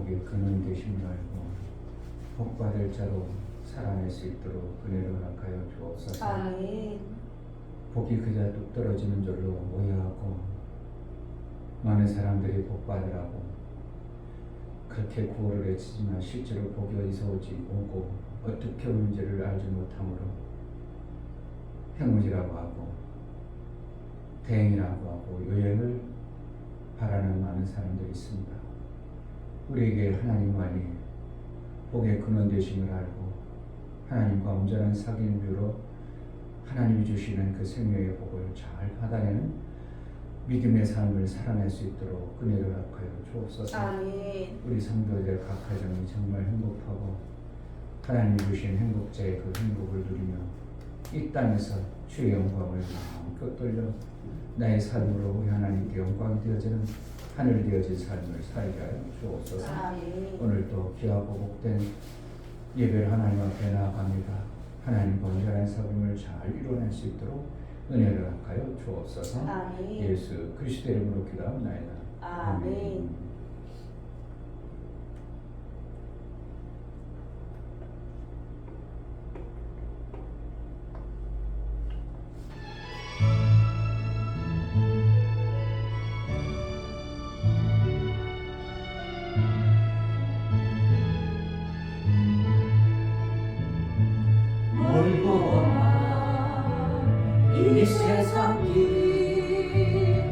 복의 근원 되심을 알고 복받을 자로 살아낼 수 있도록 은혜를 허락하여 주옵소서. 아멘. 복이 그저 뚝 떨어지는 줄로 오해하고 많은 사람들이 복받으라고 그렇게 구호를 외치지만 실제로 복이 어디서 오고 어떻게 오는지를 알지 못함으로 행운이라고 하고 대행이라고 하고 요행을 바라는 많은 사람들이 있습니다. 우리에게 하나님만이 복의 근원 되심을 알고 하나님과 온전한 사귐으로 하나님이 주시는 그 생명의 복을 잘 받아내는 믿음의 삶을 살아낼 수 있도록 은혜를 허락하여 주옵소서. 아멘. 우리 성도들 각 가정이 정말 행복하고 하나님이 주신 행복자의 그 행복을 누리며 이 땅에서 주의 영광을 마음껏 돌려 나의 삶으로 우리 하나님께 영광이 되어지는 하늘 되어진 삶을 살게 하여 주옵소서. 아멘. 오늘도 귀하고 복된 예배를 하나님 앞에 나아갑니다. 하나님과 온전한 사귐을 잘 이뤄낼 수 있도록 은혜를 허락하여 주옵소서. 아멘. 예수 그리스도의 이름으로 기도합나이다. 아멘. 이 세상 길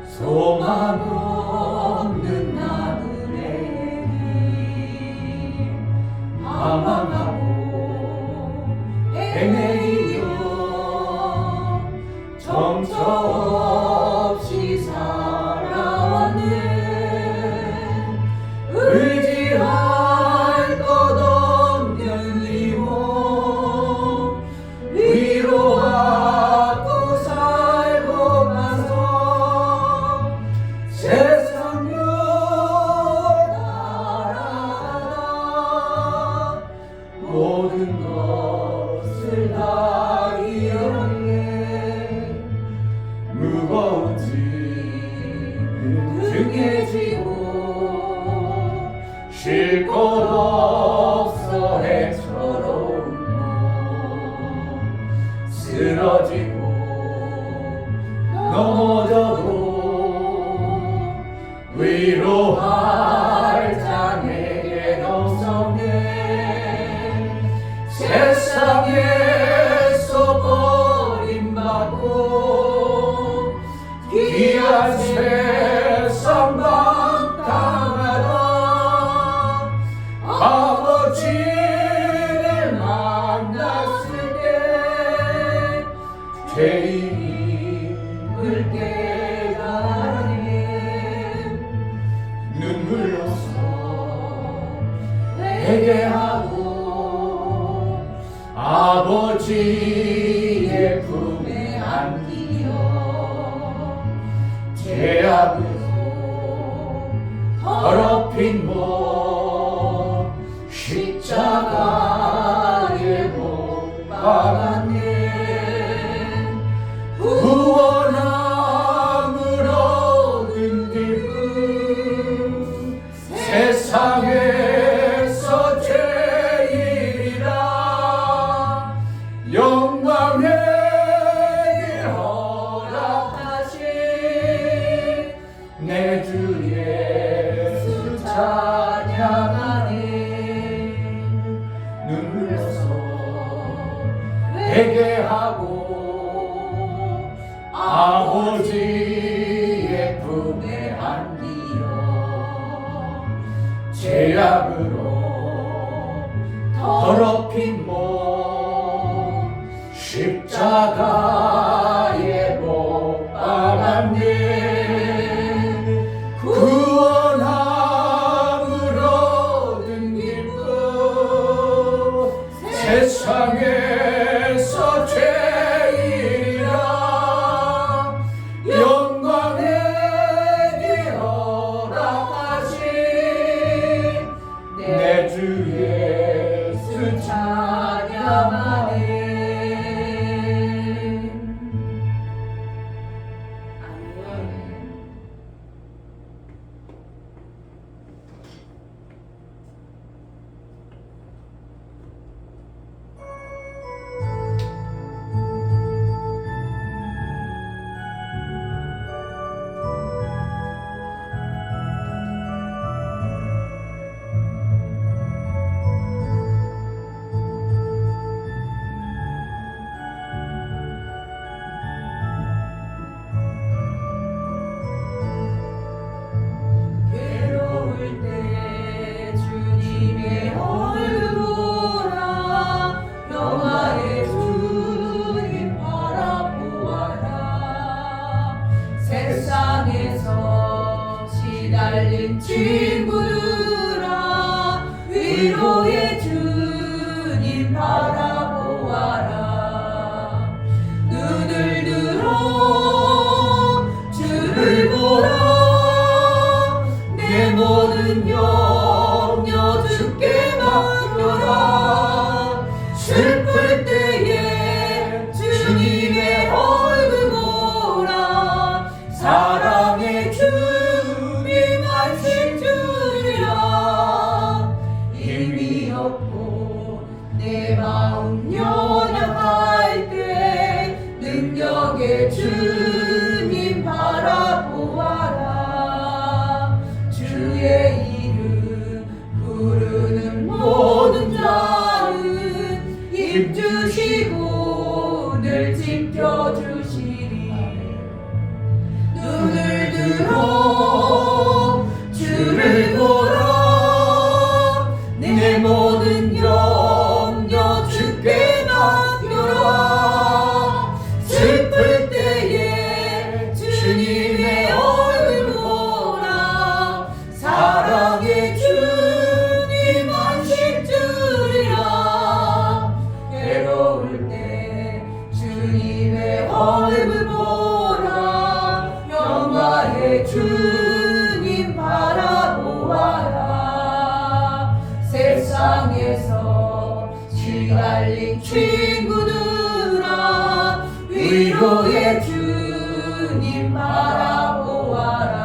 소망 없는 나그네 길 방황하고 헤매이며 정처 없이 살아왔네. 의지할 것 없는 이 몸 위로하고 살고 나서 세상으로 날아가다 모든 것을 다 잃었네. 무거운 짐 등에 지고 쉴 곳 없어 해처로운 쓰러지고 넘어져도 위로할 자 내겐 없었네. 세상에서 버림받고 귀한 세상 방탕하다 아버지를 만났을 때 죄인임을 깨달네. 눈물로써 회개하고 아버지의 품에 안기어 죄악으로 더럽힌 몸 십자가에 못 박았네. 구원함을 얻은 기쁨 세상에서 제일이라 영광 내게 허락하신 내 주 예수 찬양하네. 눈물로써 회개하고 아버지의 품에 안기어 죄악으로 더럽힌 몸 십자가에 못 박았네. 구원함을 얻은 기쁨 세상에서 제일이라 영광 내게 허락하신 내 주 예수 찬양하네. 친구들아 위로의 주님 바라보아라.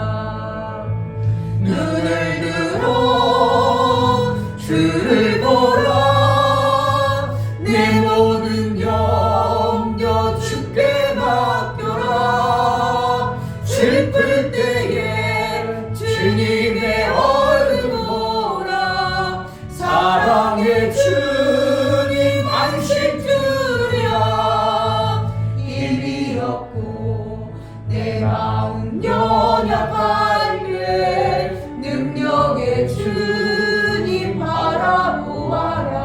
눈을 들어 주를 보라. 내 모든 염려 주께 맡겨라. 슬플 때에 주님의 얼굴 보라. 사랑의 주님 안식 주랴. 힘이 없고 내 마음 연약할 때 능력의 주님 바라보아라.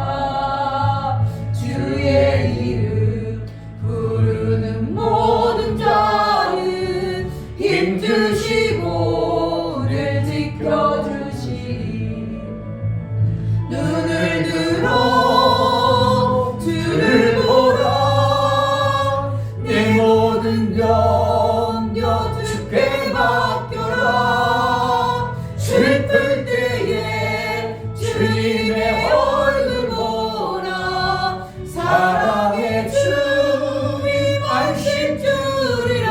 주의 이름 부르는 모든 자는 힘주시고 늘 지켜주시리. 눈을 들어 주를 보라. 내 모든 염려 주께 맡겨라. 슬플 때에 주님의 얼굴 보라. 사랑의 주님 안식 주리라.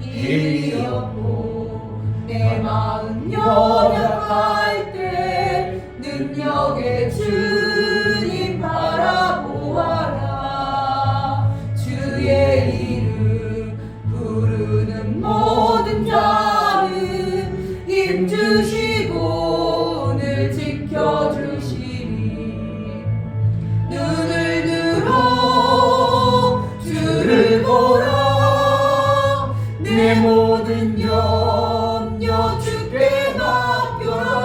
힘이 없고 내 마음 연약할 때 능력의 주님 바라보아라. 주의 이름 부르는 모든 자는 힘주시고 늘 지켜주시리. 눈을 들어 주를 보라. 내 모든 염려 주께 맡겨라.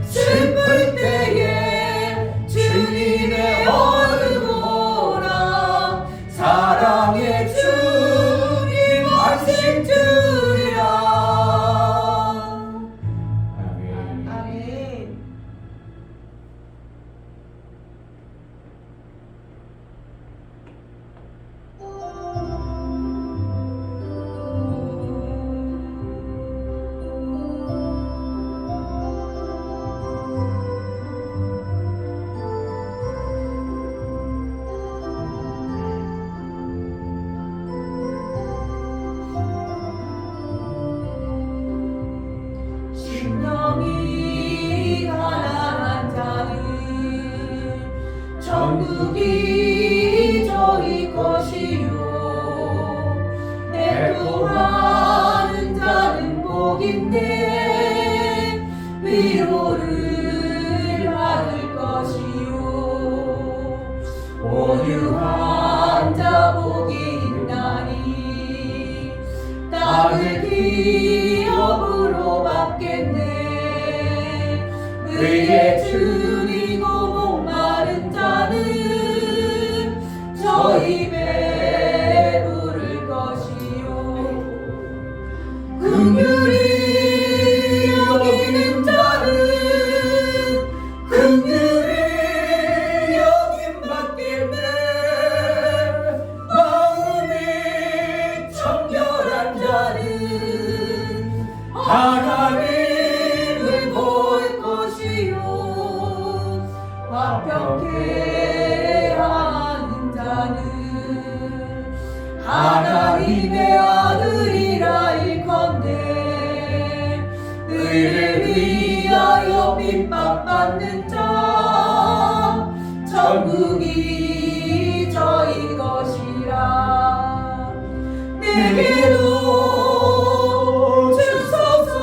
슬플 때에 주님의 얼굴 보라. 사랑의 주님 안식 주리라. 아멘. 아멘. 심령이 가난한 자는 천국이 저희 것이요. 애통하는 자는 복인데 위로를 받을 것이요. 온유한 자 복이 있나니 땅을 기업으로 받겠네. 의에 줄이고 목마른 자는 저희 배부를 것이요. 긍휼히 여기는 자는 긍휼히 여김 받겠네. 마음이 청결한 자는 하나님을 볼 것이요. 화평케 하는 자는 하나님의 아들이라 일컨대. 의를 위하여 핍박받는 자 천국이 저희 것이라. 내게도 주소서.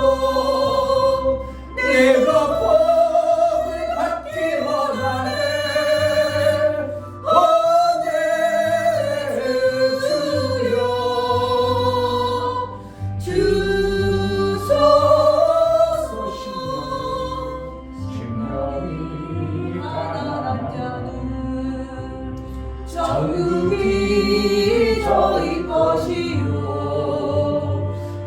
내가 복을 받기 원하네. 오늘 주여 주소서. 심령이 가난한 자는 천국이 저희 것이요.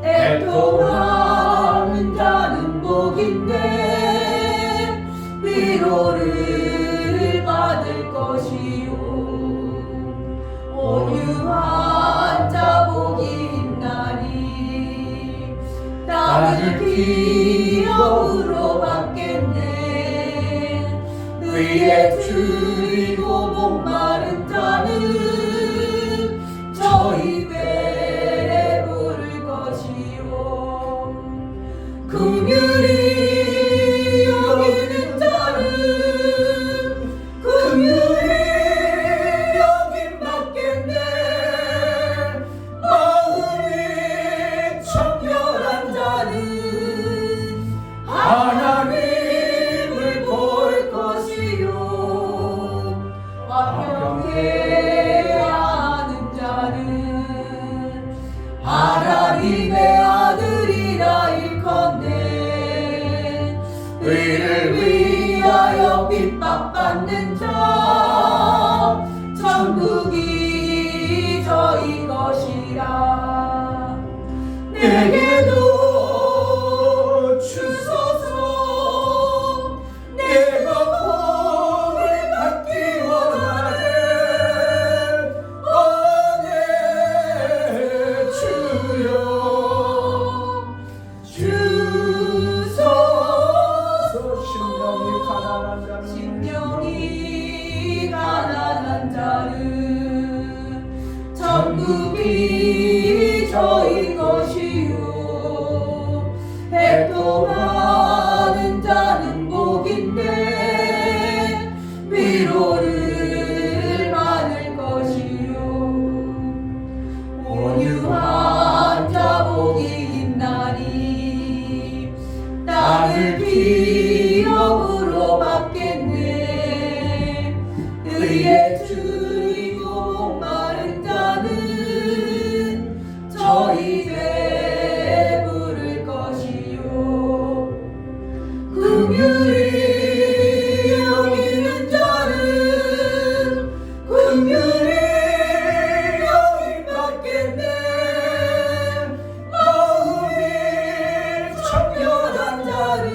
애통하는 자는 복인데 위로를 받을 것이요. 온유한 자 복이 있나니 땅을 기업으로 받겠네. 위에 줄이고 목마른 자는 저희 배에 부를 것이요 긍휼히 여기는 자는 긍휼히 여김 받겠네 마음이 청결한 자는 하나님을 볼 것이요 완벽해 하는 자는 하나님의 아들이라 일컫네 의를 위하여 핍박받는 자 천국이 저희 것이라 내게도 주소서 내가 복을 받기 원하네 아네 주여 주소서 심령이 가난한 자는 심령이 가난한 자는 천국이 저희 것이요 애통하는 자는 복인데 위로를 받을 것이요 온유한 자 복이 있나니 땅을 기업으로 받겠네 의에 줄이고 목마른 자는 저희 배에 부를 것이요 긍휼히 여기는 자는 긍휼히 여김 받겠네 마음이 청결한 자는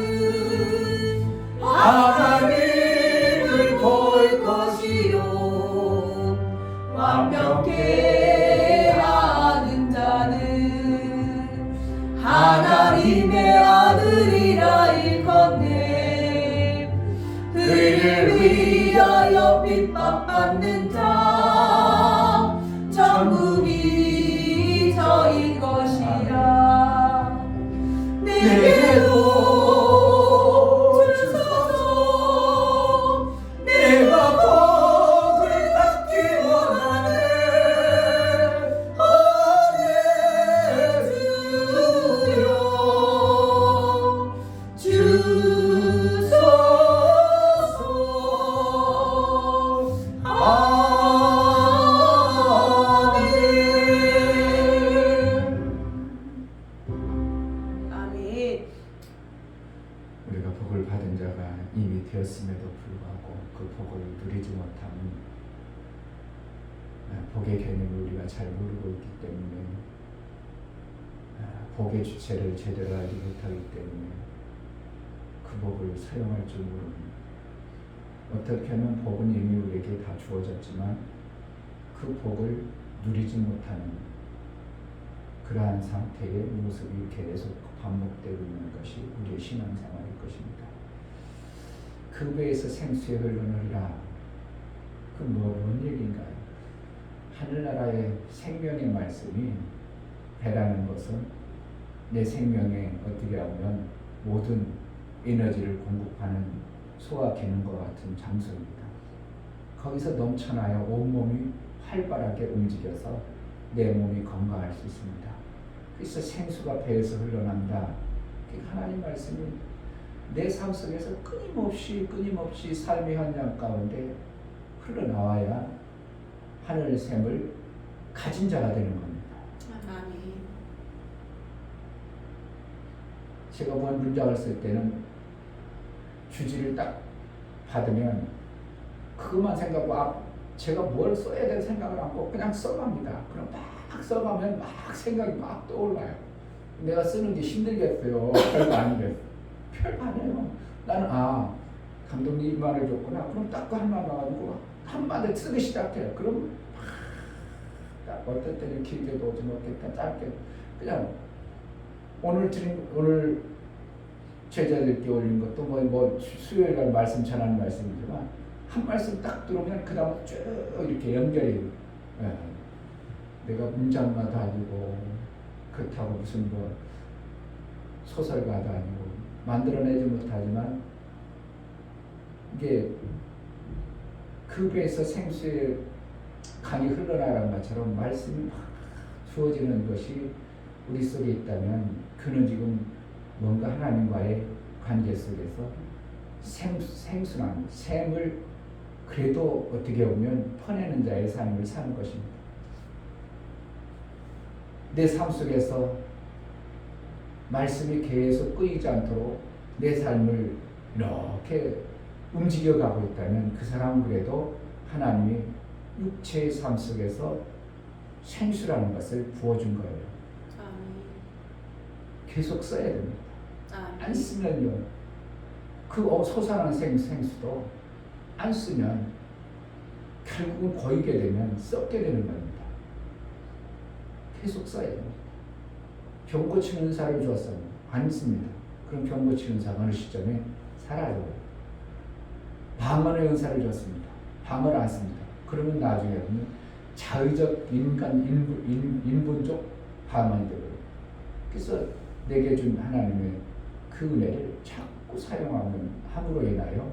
하나님을 볼 것이요 완벽해 하는 자는 하나님의 아들이라 일컫네 의를 위하여 핍박받는 자 천국이 저희 것이라 내게도 주소서 내가 복을 받기 원하네 아네 주여 주소서 아멘. 우리가 복을 받은 자가 이미 되었음에도 불구하고 그 복을 누리지 못하는 복의 개념을 우리가 잘 모르고 있기 때문에 복의 주체를 제대로 알지 못하기 때문에 그 복을 사용할 줄 모릅니다. 어떻게 하면 복은 이미 우리에게 다 주어졌지만 그 복을 누리지 못하는 그러한 상태의 모습이 계속 반복되고 있는 것이 우리의 신앙생활일 것입니다. 그 배에서 생수의 흘러느니라. 그 뭔 얘기인가요? 하늘나라의 생명의 말씀이 배라는 것은 내 생명에 어떻게 하면 모든 에너지를 공급하는 소화 기능과 같은 장소입니다. 거기서 넘쳐나여 온몸이 활발하게 움직여서 내 몸이 건강할 수 있습니다. 그래서 생수가 배에서 흘러난다. 하나님 말씀이 내 삶 속에서 끊임없이 삶의 현장 가운데 흘러나와야 하늘의 샘을 가진 자가 되는 겁니다. 아멘. 제가 본 문장을 쓸 때는 주지를 딱 받으면 그것만 생각하고 제가 뭘 써야 될 생각을 않고 그냥 써갑니다. 그럼 막 써가면 막 생각이 막 떠올라요. 내가 쓰는 게 힘들겠어요. 별거 아닌데. 별거 아니에요. 나는 감독님이 이 말을 줬구나. 그럼 딱 그 하나 나가지고 한마디 쓰기 시작해요. 그럼 딱 어떨 때는 길게도 오지 못겠다. 짧게 그냥 오늘 제자들께 올린 것도 뭐 수요일 날 말씀 전하는 말씀이지만 한 말씀 딱 들어오면 그 다음 쭉 이렇게 연결이 내가 문장가도 아니고 그렇다고 무슨 뭐 소설가도 아니고 만들어내지 못하지만 이게 급에서 생수의 강이 흘러나가는 것처럼 말씀이 막 주어지는 것이 우리 속에 있다면 그는 지금 뭔가 하나님과의 관계 속에서 생순한 샘을 그래도 어떻게 보면 퍼내는 자의 삶을 사는 것입니다. 내 삶 속에서 말씀이 계속 끊이지 않도록 내 삶을 이렇게 움직여가고 있다면 그 사람은 그래도 하나님이 육체의 삶 속에서 생수라는 것을 부어준 거예요. 아멘. 계속 써야 됩니다. 아멘. 안 쓰면요, 그 솟아나는 생수도 안 쓰면 결국은 고이게 되면 썩게 되는 겁니다. 계속 써야 됩니다. 병 고치는 은사를 주었어요. 안 씁니다. 그럼 병 고치는 은사가 어느 시점에 사라져요. 방언의 은사를 주었습니다. 방언을 안 씁니다. 그러면 나중에 보면 자의적 인본적 방언이 되고요. 그래서 내게 준 하나님의 그 은혜를 자꾸 사용하는 함으로 인하여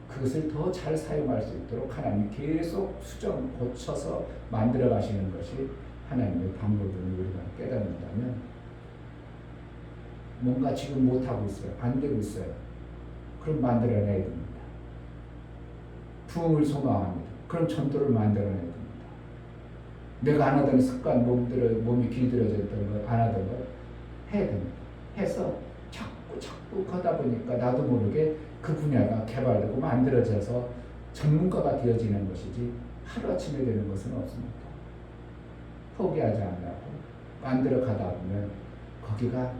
그것을 더 잘 사용할 수 있도록 하나님이 계속 수정 고쳐서 만들어 가시는 것이 하나님의 방법을 우리가 깨닫는다면 뭔가 지금 못하고 있어요. 안 되고 있어요. 그럼 만들어내야 됩니다. 부흥을 소망합니다. 그럼 전도를 만들어내야 됩니다. 내가 안 하던 습관, 몸이 길들여졌던 거, 안 하던 거 해야 됩니다. 해서 자꾸 하다 보니까 나도 모르게 그 분야가 개발되고 만들어져서 전문가가 되어지는 것이지 하루아침에 되는 것은 없습니다. 포기하지 않고 만들어 가다 보면 거기가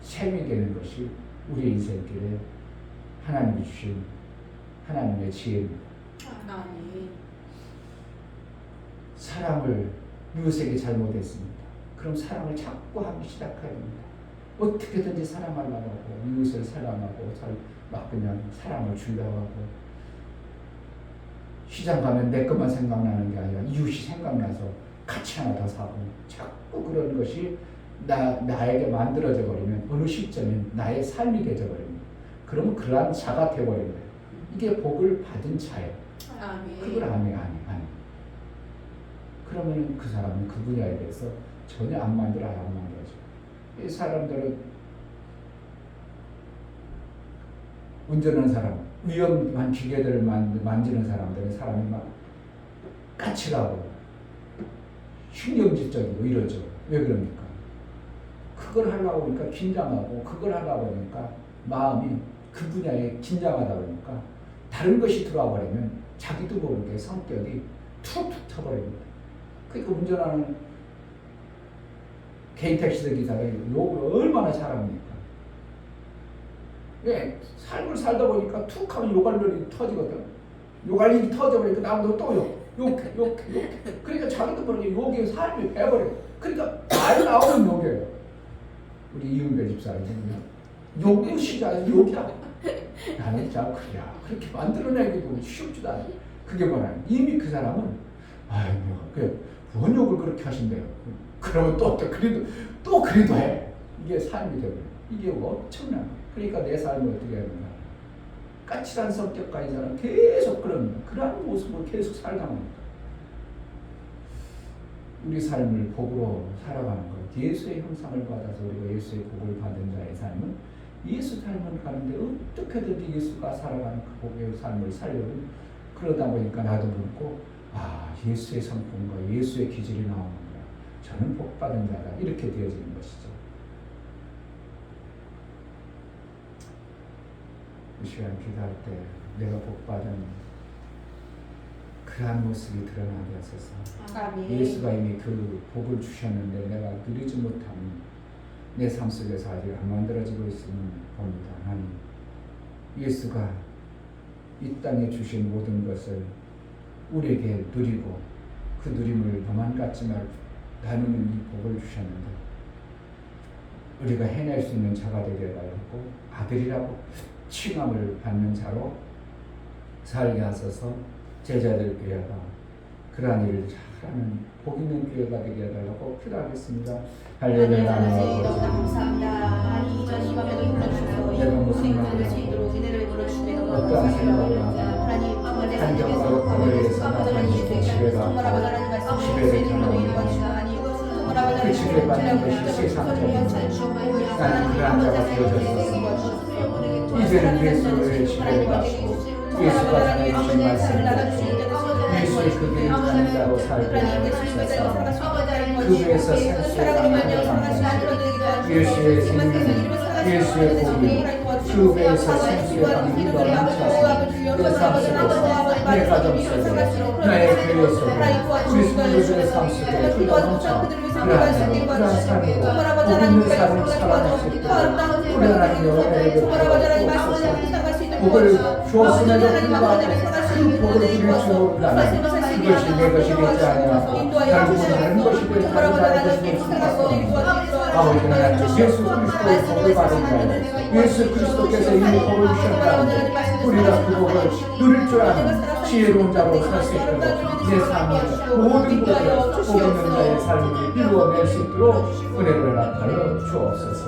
샘이 되는 것이 우리 인생길에 하나님이 주신 하나님의 지혜입니다. 아멘. 사랑을 이웃에게 잘못했습니다. 그럼 사랑을 자꾸 하기 시작해야 됩니다. 어떻게든지 사랑하려고 하고 이웃을 사랑하고 막 그냥 사랑을 주려고 하고 시장 가면 내 것만 생각나는 게 아니라 이웃이 생각나서 같이 하나 더 사고 자꾸 그런 것이 나에게 만들어져 버리면 어느 시점엔 나의 삶이 되져 버립니다. 그러면 그러한 자가 되어버린 거예요. 이게 복을 받은 자예요. 아멘. 그걸 아니. 그러면 그 사람은 그 분야에 대해서 전혀 안 만들어져. 이 사람들은 운전하는 사람, 위험한 기계들을 만지는 사람들은 사람이 막 까칠하고 신경질적이고 이러죠. 왜 그럽니까? 그걸 하려고 하니까 긴장하고 그걸 하려고 하니까 마음이 그 분야에 긴장하다 보니까 다른 것이 들어와 버리면 자기도 모르게 성격이 툭툭 터버립니다. 그러니까 운전하는 개인 택시들 기사가 욕을 얼마나 잘합니까? 왜? 삶을 살다 보니까 툭 하면 욕알들이 터지거든. 욕알이 터져버리니까 나보고 또 욕해. 그러니까 자기도 모르게 욕이 삶이 배버려. 그러니까 말 나오는 욕이에요. 우리 이은배 집사님 욕도 시작 욕이야. 나는 진짜 그렇게 만들어내기도 쉽지도 않아. 그게 뭐냐? 이미 그 사람은 뭔 욕을 그렇게 하신대요. 그러면 또 그래도 해. 이게 삶이 되고 이게 엄청난 거예요. 그러니까 내 삶을 어떻게 하는가? 까칠한 성격 가진 사람 계속 그런 모습을 계속 살다 보니까 우리 삶을 복으로 살아가는 것. 예수의 형상을 받아서 우리가 예수의 복을 받은 자의 삶은 예수 삶을 가는데 어떻게든지 예수가 살아가는 그 복의 삶을 살려면 그러다 보니까 나도 그렇고 예수의 성품과 예수의 기질이 나오는구나. 저는 복받은 자다. 이렇게 되어지는 것이죠. 이 시간 기도할 때 내가 복받은 그러한 모습이 드러나게 하소서. 아멘. 예수가 이미 그 복을 주셨는데 내가 누리지 못하면 내 삶 속에서 아직 안 만들어지고 있으면 봅니다. 하나님, 예수가 이 땅에 주신 모든 것을 우리에게 누리고 그 누림을 너만 갖지 말고 나누는 이 복을 주셨는데 우리가 해낼 수 있는 자가 되게 하고 아들이라고 칭함을 받는 자로 살게 하소서. 제자들 교회가 그러한 일을 잘하는 복 있는 교회가 되게 해달라고 기도하겠습니다. 할렐루야. 감사합니다. 하나님 이전 이 밤에도 불러주셔서 이 고생 받을 수 있도록 은혜를 물어주시며 어떠한 생각을 하고 하나님 아버지 한정으로 거리에 위해서 나가는 집회가 정말 아버지 하나님 말씀 집회를 전하고 그 집회 받는 것이 세상적인 나는 그러한 자가 되어졌었습니다. 이제는 예수의 집회를 받고 예수가 전해주신 말씀을 듣고 예수의 그 길을 가는 자로 살게 하옵소서. 그 위에서 생수의 강물을 감사하시고 예수의 생명, 예수의 복음, 그 위에서 생수의 강물이 넘쳐서 내 삶 속에서 내 가정 속에 나의 교회 속에 우리 성도들의 삶 속에 흘러넘쳐 그러한 삶으로 복 있는 삶을 살아낼 수 있도록 우리 하나님 영원히 베풀어 복을 주었음에도 불구하고 그 복을 드릴 줄 모른다면 그것이 내 것이 되지 아니하고 결국은 다른 것이 되지 다른 것이 될 수밖에 아버지 하나님 예수 그리스도의 복을 받은 자요 예수 그리스도께서 이미 복을 주셨다는데 우리가 그 복을 누릴 줄 아는 지혜로운 자로 살 수 있도록 내 삶의 모든 복을 복 있는 자의 삶을 이루어낼 수 있도록 은혜를 허락하여 주옵소서.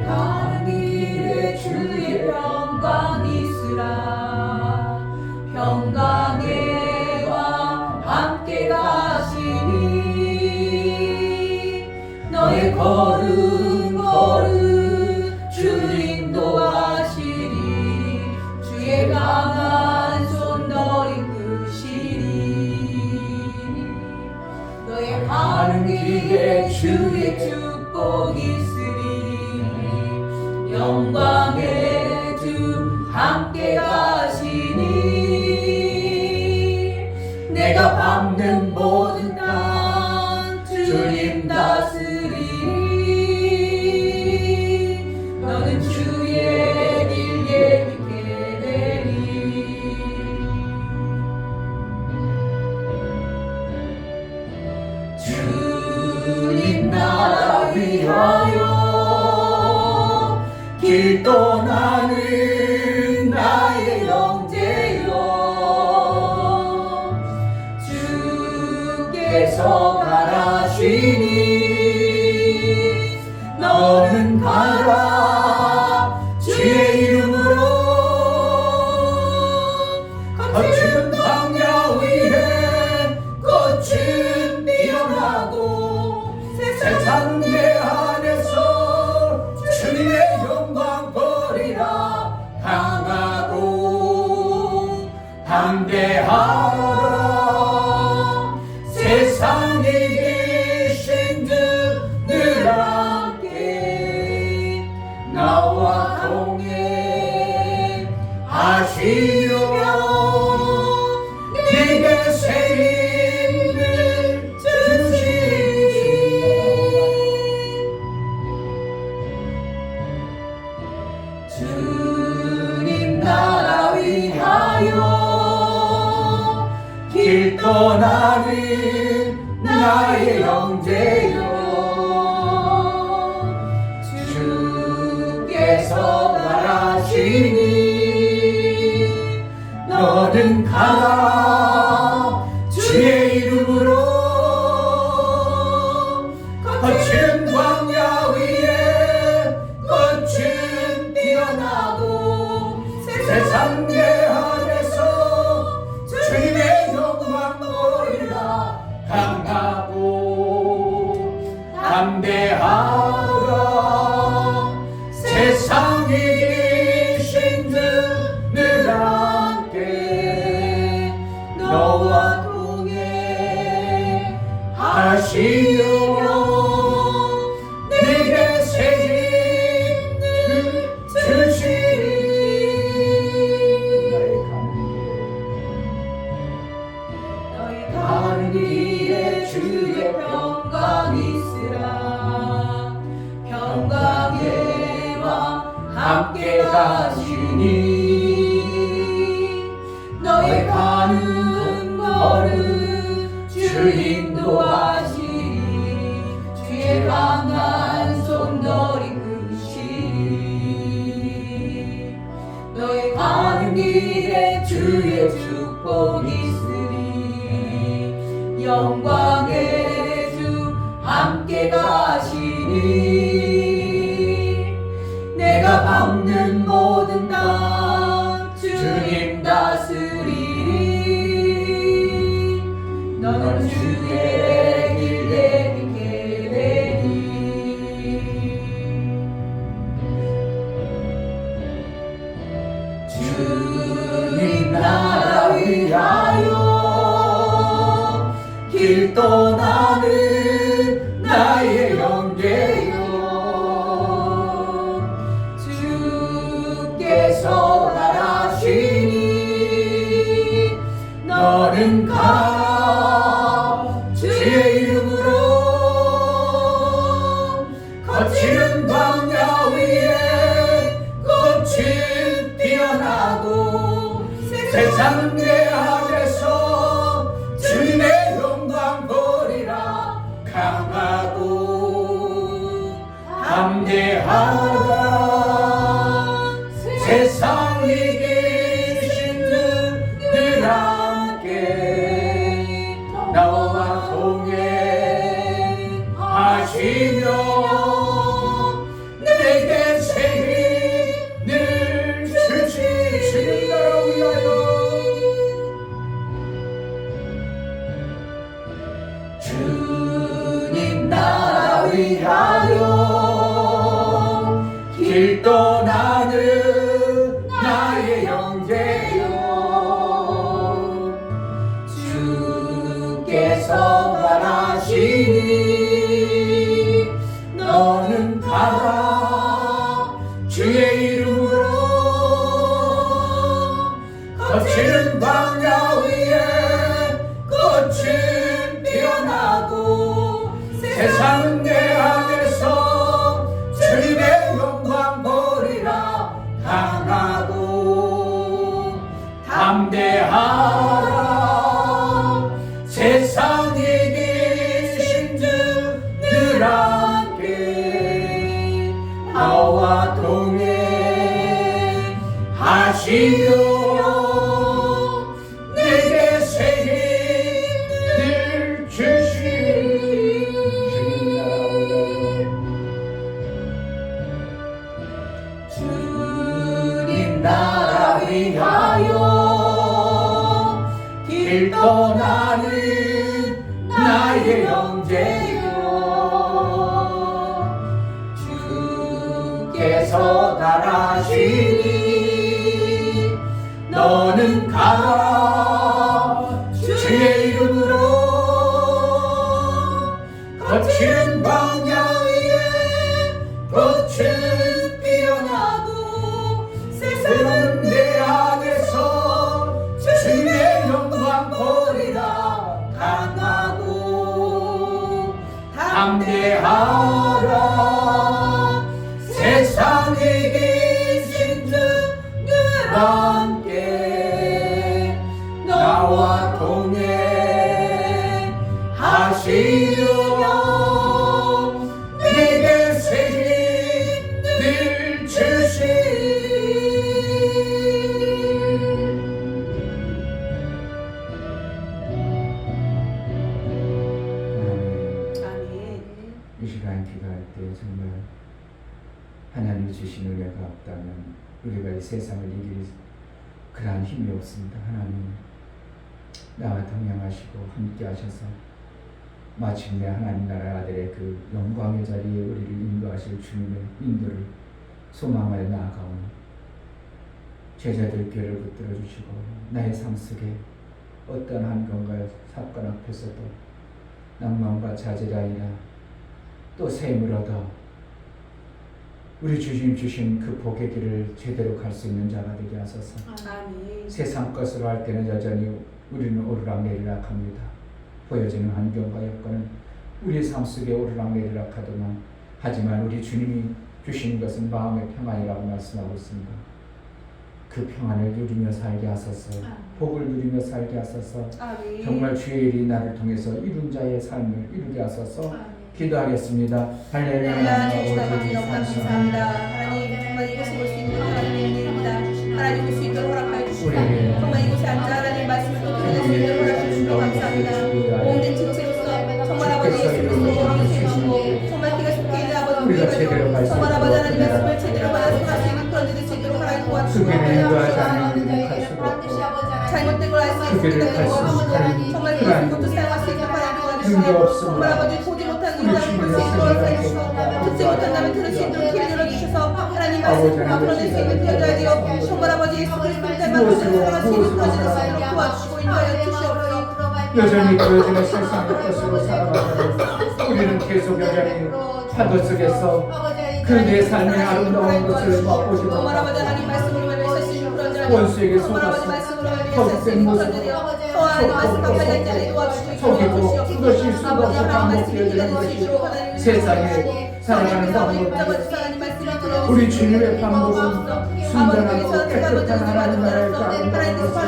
가는 길에 주의 평강 있으라. 평강의 왕 함께 가시니 너의 걸음 주 인도하시리. 주의 강한 손 너를 이끄시리. 너의 가는 길에 주의 축복 있으리. 영광의 주 함께 가시니 내가 밟는 모든 땅 주님 다스리니 너는 주의 길 예비케 되리. 주님 나라 위하여 길 떠나는 나의 형제여 주께서 가라시니 너는 가라 주의 이름으로. 거친 광야 위에 꽃은 피어나고 세상 내 안에서 주님의 영광 보리라. 강하고 담대하라. 세상 이기신 늘 함께 나와 동행 하시며 내게 새 힘을 주시니 주님 나라 위하여 길 떠나는 나의 형제여 주께서 가라시니 너는 가라 주의 이름으로. 거친 광야 위에 꽃은 피어나고 세상 내 안에서 주님의 영광 보리라. 강하고 담대하라. 세상 이기신 늘 함께 너와 동행 하시며 내게 새 힘을 주시리. 나의 가는 길 가는 길에 주의 평강 있으라. 평강의 왕 함께 가시니 너의 가는 걸음 주 인도하시니 주의 강한 손 너를 이끄시니 너의 가는 길에 주의 축복 있으니 영광의 주 함께 가시니 내가 밟는 모든 땅 주님 다스리니 너는 주의 길에 걷게 되니 주님 나라 위하여 길 떠나는 나의 형제여 주께서 말하시니 너는 가라 주의 이름으로 거칠은 광야 위에 꽃이 피어나고 세상은 내 안에서 주님의 영광 보리라 강하고 담대하라 세상 이기신 늘 함께 나와 동행하시며 내게 새 힘을 주시는 나라 위하여 주님 나라 위하여 길 떠나는 나의 형제여 주께서 말하시니 너는 가라 주의 이름으로 거칠은 광야 위에 꽃은 피어나고 세상은 내 안에서 주님의 영광 보리라 강하고 담대하라 세상 이기신 주 늘 함께 나와 동행하시며 내게 새 힘을 주님 나라 위하여 길 떠나는 나의 형제여 주께서 말하시니 너는 가라 주의 이름으로 거칠은 광야 위에 꽃은 피어나고 세상은 내 안에서 주님의 영광 보리라 강하고 담대하라 세상 이기신 주 늘 함께 나와 동행하시며 내게 새 힘을 이 시간 기도할 때 정말 하나님이 주신 은혜가 없다면 우리가 이 세상을 이길 그러한 힘이 없습니다. 하나님 나와 동행하시고 함께 하셔서 마침내 하나님 나라 아들의 그 영광의 자리에 우리를 인도하실 주님의 인도를 소망하여 나아가오니 제자들 꾀를 붙들어 주시고 나의 삶 속에 어떤 한건가 사건 앞에서도 낭만과 자제가 아니라 또 새 힘을 얻어 우리 주님 주신 그 복의 길을 제대로 갈 수 있는 자가 되게 하소서. 아멘. 세상 것으로 할 때는 여전히 우리는 오르락내리락 합니다. 보여지는 환경과 여건은 우리의 삶 속에 오르락내리락 하더만, 하지만 우리 주님이 주시는 것은 마음의 평안이라고 말씀하고 있습니다. 그 평안을 누리며 살게 하소서. 복을 누리며 살게 하소서. 정말 주의 일이 나를 통해서 이룬 자의 삶을 이루게 하소서. 기도하겠습니다. 할렐루야. 주님 감사합니다. 하나님 정말 이곳에 올 수 있는 하나님입니다. 하나님 올 수 있도록 허락하여 주시고 정말 이곳에 앉아 하나님 말씀을 들을 수 있도록 허락해 주시고 감사합니다. 모든 지체로서 정말 아버지 예수 그리스도로 세우시고 정말 기가 속해 있는 아버지 우리가 정말 아버지 하나님 말씀을 제대로 받아서 할 수 있는 그런 일을 제대로 하나님 도와주시고 잘못된 걸 알 수 있게 도와주시고 정말 그것을 모두 사용할 수 있게 하나님 도와주시고 정말 아버지 보지 못한 인자를 볼 수 있도록 해주시고 듣지 못한다면 들을 수 있도록 길을 열어주셔서 하나님 말씀을 풀어낼 수 있는 되어야 되어 정말 아버지 예수 그리스도를 닮아서 살아갈 수 있는 그런 일을 수 있도록 도와주시고 인도하여 주시옵소서. 여전히 보여지는 세상의 것으로 살아가는 우리는 계속 여전히 파도 속에서 그 내 삶의 아름다운 것을 맛보지 정말 아버지 못하고 하나님 말씀으로 말씀하시는 그런 자들 원수에게 정말 아버지 속아서 말씀으로 말씀하시는 그런 자들이여 또 하나님 말씀 감사할 자리 도와주시고 속이고 주시옵소서. 그것이 수도 아버지 없이 하나님 말씀이 반복되어지는 기다릴 수 것이 있도록 하나님 세상에 살아가는 방법입니다. 우리 주님의 방법은 순전하고 깨끗한 하나님 나라의 방법으로서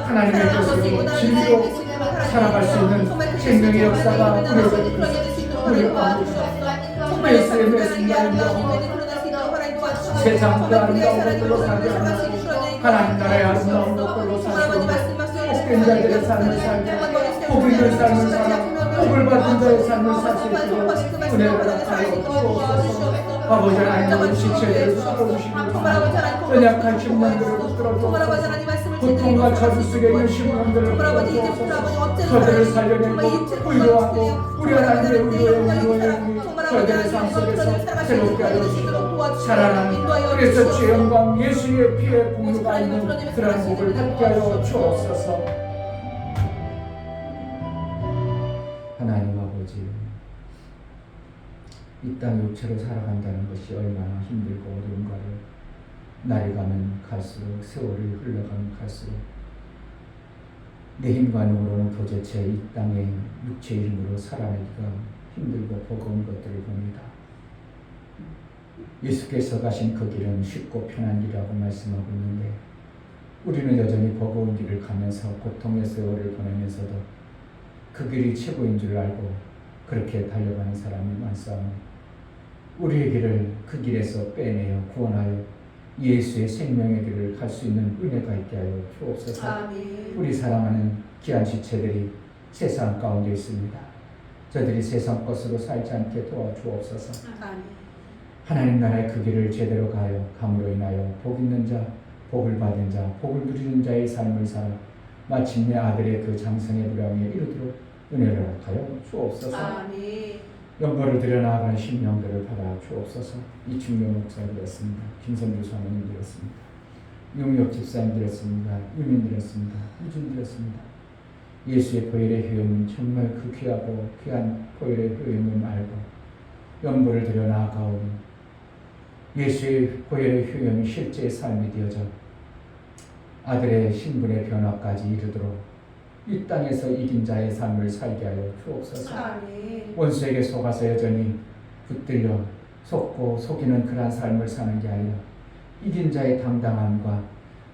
하나님의 것으로 진리로 살아갈 수 있는 생명의 역사가 우리의 방법입니다. 예수의 말씀과 세상 그 아름다운 것들로 살지 않고 하나님 나라의 아름다운 것들로 살고 복된 자들의 삶을 살고 복 있는 삶을 살아 복을 받은 자의 삶을 살 수 있도록 은혜를 허락하여 주옵소서. 아버지 하나님 우리 지체들을 풀어주시고 연약한 심령들을 붙들어주옵소서. 고통과 저주 속에 있는 심령들을 풀어주옵소서. 저들을 살려내고 위로하고 우리 하나님의 위로에 저들의 삶 속에서 새롭게 하여 주시고 살아나는 그래서 주의 영광 예수의 피에 공유가 있는 그런 복을 받게 하여 주옵소서. 하나님 아버지, 이 땅 육체로 살아간다는 것이 얼마나 힘들고 어려운가를 날이 가면 갈수록 세월이 흘러가면 갈수록 내 힘과 능으로는 도대체 이 땅의 육체의 힘으로 살아내기가 힘들고 버거운 것들을 봅니다. 예수께서 가신 그 길은 쉽고 편한 길이라고 말씀하고 있는데 우리는 여전히 버거운 길을 가면서 고통의 세월을 보내면서도 그 길이 최고인 줄 알고 그렇게 달려가는 사람이 많사오니 우리의 길을 그 길에서 빼내어 구원하여 예수의 생명의 길을 갈 수 있는 은혜가 있게 하여 주옵소서. 우리 사랑하는 귀한 지체들이 세상 가운데 있습니다. 저들이 세상 것으로 살지 않게 도와주옵소서. 하나님 나라의 그 길을 제대로 가요 감으로 인하여 복 있는 자, 복을 받은 자, 복을 누리는 자의 삶을 살아 마침내 아들의 그 장성의 부랑에 이르도록 은혜를 하여 주옵소서. 영광을 드려나가는 심령들을 받아 주옵소서. 이충명 목사님 드렸습니다. 김선주 사모님 드렸습니다. 용역 집사님 드렸습니다. 유민 드렸습니다. 유준 드렸습니다. 예수의 보혈의 효용은 정말 그 귀하고 귀한 보혈의 효용을 알고 연보를 드려 나아가오니 예수의 보혈의 효용이 실제의 삶이 되어져 아들의 신분의 변화까지 이르도록 이 땅에서 이긴 자의 삶을 살게 하여 주옵소서. 원수에게 속아서 여전히 붙들려 속고 속이는 그러한 삶을 사는 게 아니라 이긴 자의 당당함과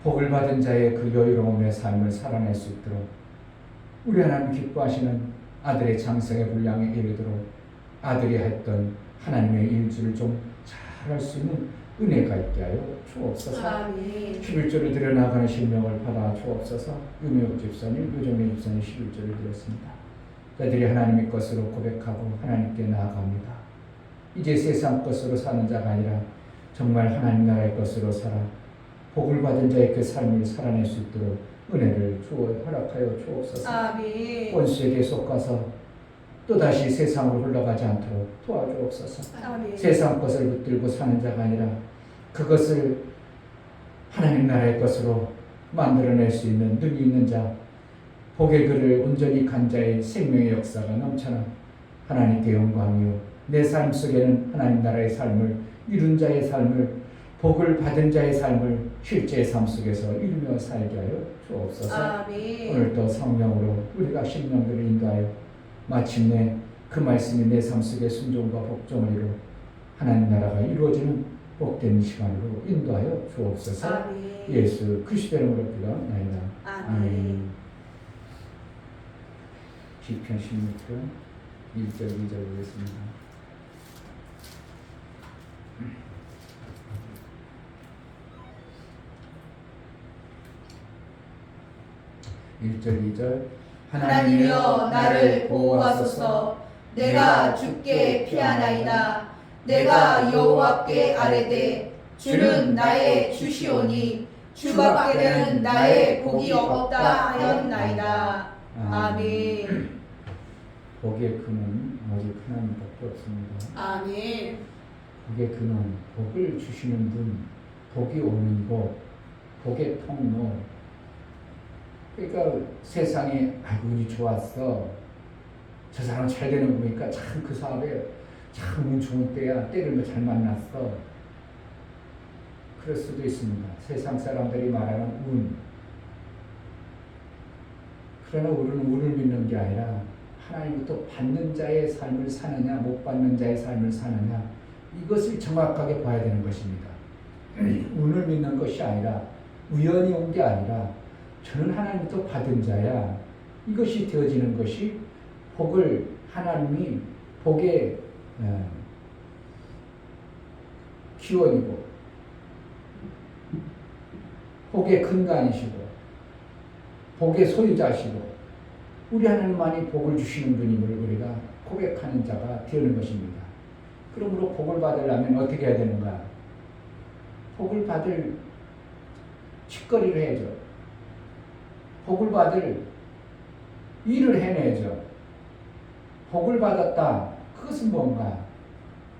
복을 받은 자의 그 여유로움의 삶을 살아낼 수 있도록 우리 하나님 기뻐하시는 아들의 장성의 분량에 이르도록 아들이 했던 하나님의 일주를 좀 잘할 수 있는 은혜가 있게 하여 주옵소서. 11조를 드려나가는 신명을 받아 주옵소서. 유명욱 집사님, 유정민 집사님 11조를 드렸습니다. 저들이 하나님의 것으로 고백하고 하나님께 나아갑니다. 이제 세상 것으로 사는 자가 아니라 정말 하나님 나라의 것으로 살아 복을 받은 자의 그 삶을 살아낼 수 있도록 은혜를 허락하여 주옵소서. 원수에게 속가서 또다시 세상으로 흘러가지 않도록 도와주옵소서. 세상 것을 붙들고 사는 자가 아니라 그것을 하나님 나라의 것으로 만들어낼 수 있는 눈이 있는 자, 복의 글을 온전히 간 자의 생명의 역사가 넘쳐나 하나님께 영광이요 내 삶 속에는 하나님 나라의 삶을 이룬 자의 삶을 복을 받은 자의 삶을 실제 삶 속에서 이루며 살게 하여 주옵소서. 아멘. 오늘도 성령으로 우리가 심령들을 인도하여 마침내 그 말씀이 내 삶 속에 순종과 복종을 이루어 하나님 나라가 이루어지는 복된 시간으로 인도하여 주옵소서. 아멘. 예수 그리스도 이름으로 기도하나이다. 아멘. 시편 16편 1절 2절 보겠습니다. (1절) 2절 하나님이여 나를 보호하소서. 내가 주께 피하나이다. 내가 여호와께 아뢰되 주는 나의 주시오니 주밖에는 나의 복이 없다 하였나이다. 아멘. 복의 근원 오직 하나님밖에 없습니다. 아멘. 복의 근원, 복을 주시는 분, 복이 오는 곳, 복의 통로. 그러니까 세상에 아이고 운이 좋았어, 저 사람 잘 되는 거 보니까 참 그 사업에 참 운 좋은 때야, 때를 잘 만났어, 그럴 수도 있습니다. 세상 사람들이 말하는 운. 그러나 우리는 운을 믿는 게 아니라 하나님부터 받는 자의 삶을 사느냐 못 받는 자의 삶을 사느냐, 이것을 정확하게 봐야 되는 것입니다. 운을 믿는 것이 아니라, 우연히 온 게 아니라 저는 하나님부터 받은 자야, 이것이 되어지는 것이 복을 하나님이 복의 기원이고 복의 근간이시고 복의 소유자시고 우리 하나님만이 복을 주시는 분임을 우리가 고백하는 자가 되는 것입니다. 그러므로 복을 받으려면 어떻게 해야 되는가? 복을 받을 짓거리를 해야죠. 복을 받을 일을 해내죠. 복을 받았다. 그것은 뭔가?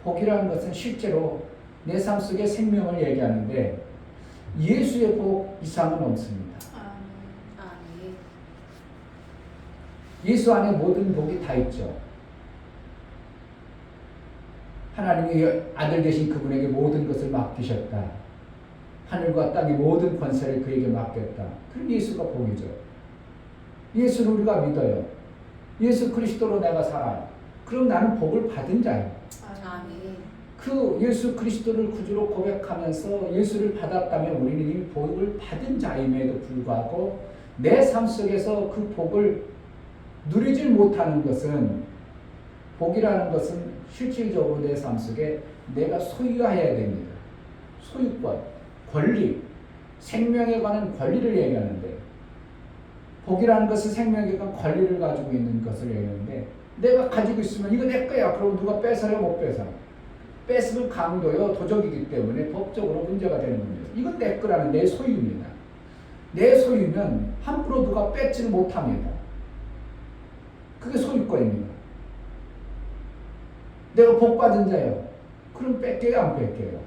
복이라는 것은 실제로 내 삶 속의 생명을 얘기하는데 예수의 복 이상은 없습니다. 아멘. 예수 안에 모든 복이 다 있죠. 하나님이 아들 되신 그분에게 모든 것을 맡기셨다. 하늘과 땅의 모든 권세를 그에게 맡겼다. 그럼 예수가 복이죠. 예수를 우리가 믿어요. 예수 그리스도로 내가 살아요. 그럼 나는 복을 받은 자예요. 아멘. 그 예수 그리스도를 구주로 고백하면서 예수를 받았다면 우리는 이미 복을 받은 자임에도 불구하고 내 삶 속에서 그 복을 누리질 못하는 것은, 복이라는 것은 실질적으로 내 삶 속에 내가 소유해야 됩니다. 소유권, 권리, 생명에 관한 권리를 얘기하는데, 복이라는 것은 생명에 관한 권리를 가지고 있는 것을 얘기하는데, 내가 가지고 있으면 이거 내 거야. 그럼 누가 뺏어요? 못 뺏어? 뺏으면 강도요, 도적이기 때문에 법적으로 문제가 되는 겁니다. 이건 내 거라는 내 소유입니다. 내 소유면 함부로 누가 뺏지를 못합니다. 그게 소유권입니다. 내가 복 받은 자예요. 그럼 뺏겨요, 안 뺏겨요?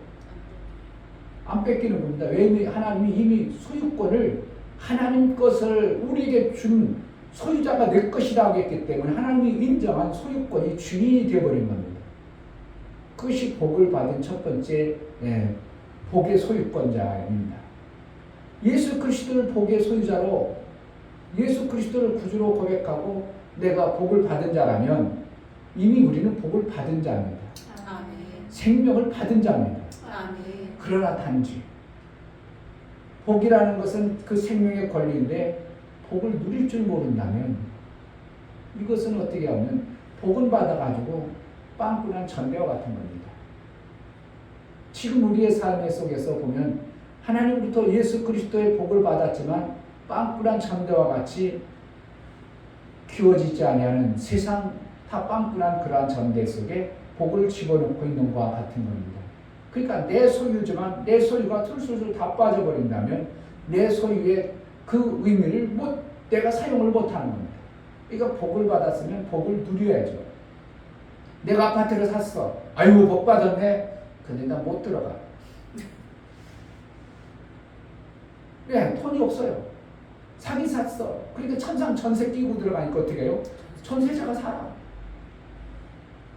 안 뺏기는 겁니다. 왜? 하나님이 이미 소유권을, 하나님 것을 우리에게 준 소유자가 내 것이라고 했기 때문에 하나님이 인정한 소유권이 주인이 되어버린 겁니다. 그것이 복을 받은 첫 번째 복의 소유권자입니다. 예수 그리스도를 복의 소유자로, 예수 그리스도를 구주로 고백하고 내가 복을 받은 자라면 이미 우리는 복을 받은 자입니다. 아멘. 생명을 받은 자입니다. 아멘. 그러나 단지 복이라는 것은 그 생명의 권리인데 복을 누릴 줄 모른다면 이것은 어떻게 하면 복은 받아가지고 빵꾸난 전대와 같은 겁니다. 지금 우리의 삶의 속에서 보면 하나님부터 예수 그리스도의 복을 받았지만 빵꾸난 전대와 같이 키워지지 아니하는 세상 다 빵꾸난 그러한 전대 속에 복을 집어넣고 있는 것과 같은 겁니다. 그러니까 내 소유지만 내 소유가 술술술 다 빠져버린다면 내 소유의 그 의미를 내가 사용을 못하는 겁니다. 그러니까 복을 받았으면 복을 누려야죠. 내가 아파트를 샀어. 아이고 복 받았네. 근데 나 못 들어가. 왜? 돈이 없어요. 사긴 샀어. 그러니까 천상 전세 끼고 들어가니까 어떻게 해요? 전세자가 살아.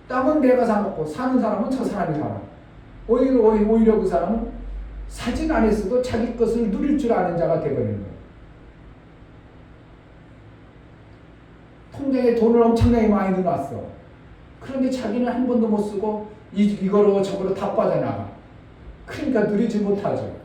땅은 내가 사놓고 사는 사람은 저 사람이 살아. 오히려 그 사람은 사진 안에서도 자기 것을 누릴 줄 아는 자가 되버리는 거예요. 통장에 돈을 엄청나게 많이 넣어놨어. 그런데 자기는 한 번도 못 쓰고 이거로 저거로 다 빠져나가. 그러니까 누리지 못하죠.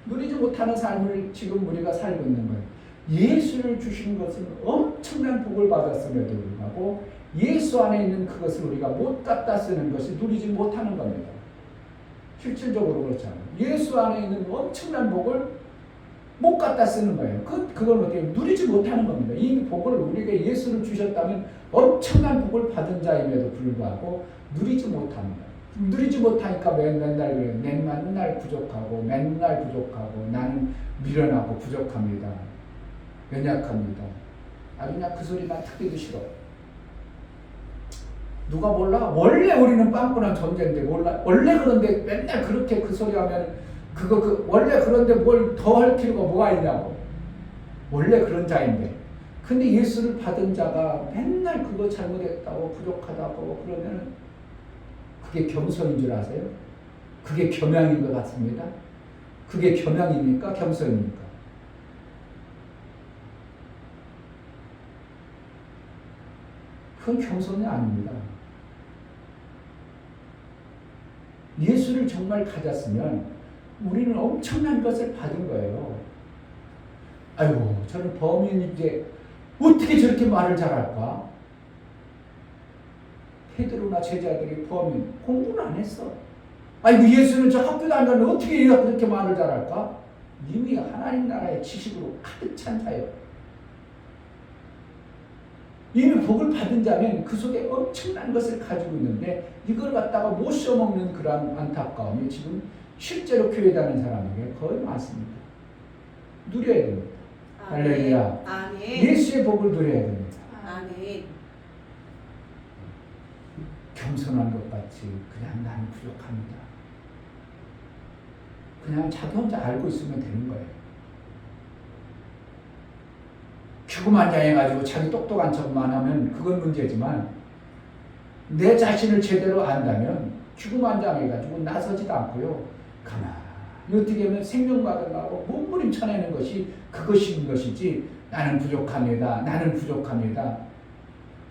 누리지 못하는 삶을 지금 우리가 살고 있는 거예요. 예수를 주신 것은 엄청난 복을 받았음에도 불구하고 예수 안에 있는 그것을 우리가 못 갖다 쓰는 것이 누리지 못하는 겁니다. 실질적으로 그렇잖아요. 예수 안에 있는 엄청난 복을 못 갖다 쓰는 거예요. 그걸 어떻게 누리지 못하는 겁니다. 이 복을 우리에게 예수를 주셨다면 엄청난 복을 받은 자임에도 불구하고 누리지 못합니다. 누리지 못하니까 맨날 그래요. 맨날 부족하고 맨날 부족하고 나는 미련하고 부족합니다. 연약합니다. 아주 그냥 그 소리만 듣기도 싫어. 누가 몰라? 원래 우리는 빵꾸난 존재인데 몰라? 원래 그런데 맨날 그렇게 그 소리 하면 원래 그런데 뭘 더 할 필요가 뭐가 있냐고. 원래 그런 자인데. 근데 예수를 받은 자가 맨날 그거 잘못했다고 부족하다고 그러면 그게 겸손인 줄 아세요? 그게 겸양인 것 같습니다. 그게 겸양입니까? 겸손입니까? 그건 겸손이 아닙니다. 예수를 정말 가졌으면 우리는 엄청난 것을 받은 거예요. 아이고, 저는 범인인데 어떻게 저렇게 말을 잘할까? 베드로나 제자들이 범인 공부를 안 했어. 아이고, 예수는 저 학교도 안 가는데 어떻게 이렇게 말을 잘할까? 이미 하나님 나라의 지식으로 가득 찬 자예요. 이미 복을 받은 자면 그 속에 엄청난 것을 가지고 있는데 이걸 갖다가 못 씌워먹는 그런 안타까움이 지금 실제로 교회 다니는 사람에게 거의 많습니다. 누려야 됩니다. 할렐루야. 아멘. 예수의 복을 누려야 됩니다. 아멘. 겸손한 것 같이 그냥 나는 부족합니다. 그냥 자기 혼자 알고 있으면 되는 거예요. 규구만장해가지고 자기 똑똑한 척만 하면 그건 문제지만 내 자신을 제대로 안다면 규구만장해가지고 나서지도 않고요. 가만히 어떻게 하면 생명받으려고 몸부림쳐내는 것이 그것인 것이지 나는 부족합니다. 나는 부족합니다.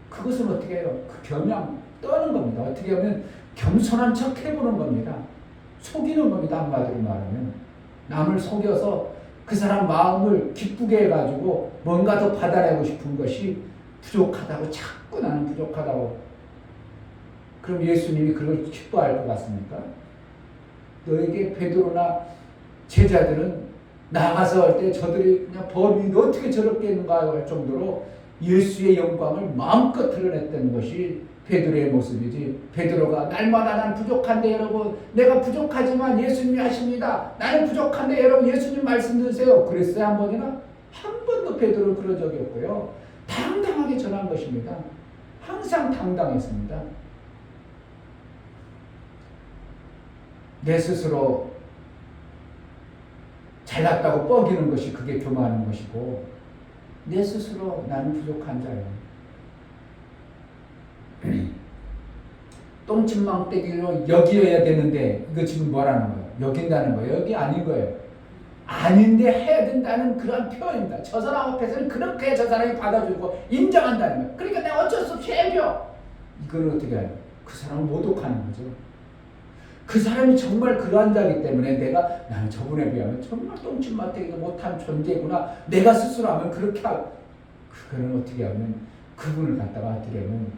그것은 어떻게 해요? 그 겸양 떠는 겁니다. 어떻게 하면 겸손한 척 해보는 겁니다. 속이는 겁니다. 한마디로 말하면 남을 속여서 그 사람 마음을 기쁘게 해가지고 뭔가 더 받아내고 싶은 것이 부족하다고 자꾸 나는 부족하다고. 그럼 예수님이 그걸 기뻐할 것 같습니까? 너에게 베드로나 제자들은 나가서 할 때 저들이 그냥 범인이 어떻게 저렇게 했는가 할 정도로 예수의 영광을 마음껏 드러냈던 것이 베드로의 모습이지. 베드로가 날마다 난 부족한데 여러분 내가 부족하지만 예수님이 하십니다. 나는 부족한데 여러분 예수님 말씀 드세요. 그랬어요 한 번이나? 한 번도 베드로는 그런 적이 없고요. 당당하게 전한 것입니다. 항상 당당했습니다. 내 스스로 잘났다고 뻐기는 것이 그게 교만한 것이고 내 스스로 나는 부족한 자예요. 똥침망대기로 여기어야 되는데 이거 지금 뭐라는 거예요? 여긴다는 거예요? 여기 아닌 거예요. 아닌데 해야 된다는 그런 표현입니다. 저 사람 앞에서는 그렇게 저 사람이 받아주고 인정한다는 거예요. 그러니까 내가 어쩔 수 없이 해줘. 이걸 어떻게 해요? 그 사람을 모독하는 거죠. 그 사람이 정말 그러한 자이기 때문에 나는 저분에 비하면 정말 똥침망대기도 못한 존재구나. 내가 스스로 하면 그렇게 하고 그거는 어떻게 하면 그분을 갖다가 어떻게 하면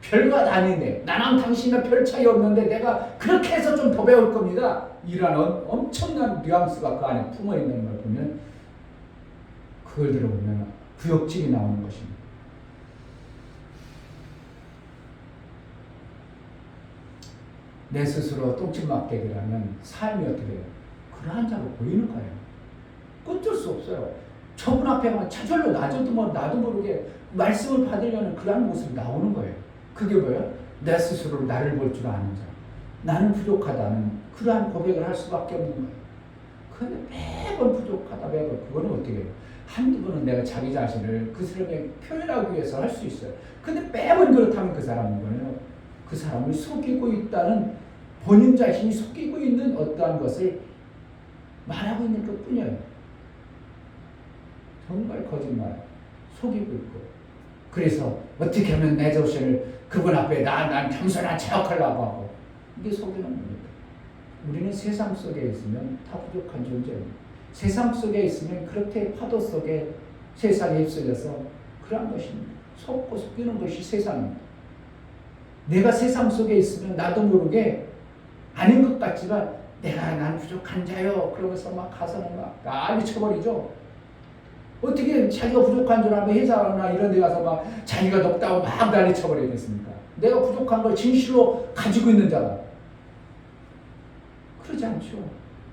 별거 아닌데 나랑 당신이랑 별 차이 없는데 내가 그렇게 해서 좀 더 배울 겁니다. 이런 엄청난 뉘앙스가 그 안에 품어있는 걸 보면 그걸 들어보면 구역질이 나오는 것입니다. 내 스스로 똥침막대기라면 삶이 어떻게 해요? 그러한 자로 보이는 거예요. 어쩔 수 없어요. 저분 앞에 가면 차절로 나도 모르게 말씀을 받으려는 그런 모습이 나오는 거예요. 그게 뭐예요? 내 스스로 나를 볼 줄 아는 자. 나는 부족하다는 그러한 고백을 할 수밖에 없는 거예요. 그런데 매번 부족하다 매번 그거는 어떻게 해요? 한두 번은 내가 자기 자신을 그 사람에게 표현하기 위해서 할 수 있어요. 근데 매번 그렇다면 그 사람은 뭐예요? 그 사람을 속이고 있다는 본인 자신이 속이고 있는 어떠한 것을 말하고 있는 것 뿐이에요. 정말 거짓말, 속이고 있고. 그래서 어떻게 하면 내 자신을 그분 앞에 난 겸손한 척하려고 하고, 이게 속이는 겁니다. 우리는 세상 속에 있으면 다 부족한 존재입니다. 세상 속에 있으면 그렇게 파도 속에 세상에 휩쓸려서 그러한 것입니다. 속고 속이는 것이 세상입니다. 내가 세상 속에 있으면 나도 모르게 아닌 것 같지만 난 부족한 자요. 그러면서 막 가서는 막 난리 쳐버리죠. 어떻게 자기가 부족한 줄 알면 회사나 이런 데 가서 막 자기가 높다고 막 난리 쳐버리겠습니까? 내가 부족한 걸 진실로 가지고 있는 자가. 그러지 않죠.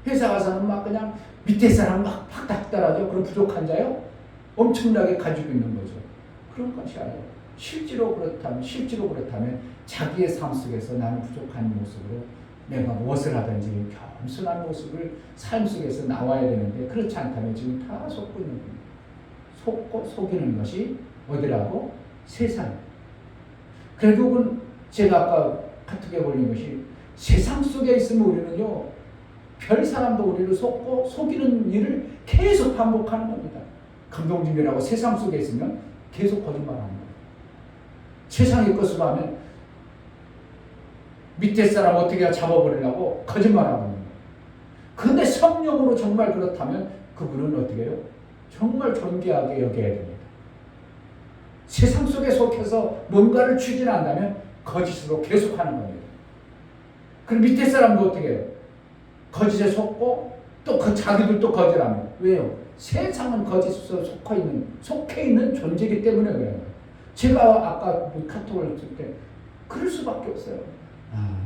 회사 가서는 막 그냥 밑에 사람 막 팍팍 따라죠. 그럼 부족한 자요? 엄청나게 가지고 있는 거죠. 그런 것이 아니에요. 실제로 그렇다면 자기의 삶 속에서 나는 부족한 모습으로 내가 무엇을 하든지 겸손한 모습을 삶 속에서 나와야 되는데, 그렇지 않다면 지금 다 속고 있는 겁니다. 속고 속이는 것이 어디라고? 세상. 결국은 제가 아까 카톡에 올린 것이, 세상 속에 있으면 우리는요, 별 사람도 우리를 속고 속이는 일을 계속 반복하는 겁니다. 감동진이라고 세상 속에 있으면 계속 거짓말하는 거예요. 세상의 것을 하면 밑에 사람 어떻게 잡아버리려고 거짓말하고 있는 거예요. 그런데 성령으로 정말 그렇다면 그분은 어떻게 해요? 정말 존귀하게 여겨야 됩니다. 세상 속에 속해서 뭔가를 추진한다면 거짓으로 계속하는 겁니다. 그럼 밑에 사람도 어떻게 해요? 거짓에 속고 또 자기들도 거짓합니다. 왜요? 세상은 거짓으로 속해 있는 존재이기 때문에 그래요. 제가 아까 카톡을 쓸 때 그럴 수밖에 없어요.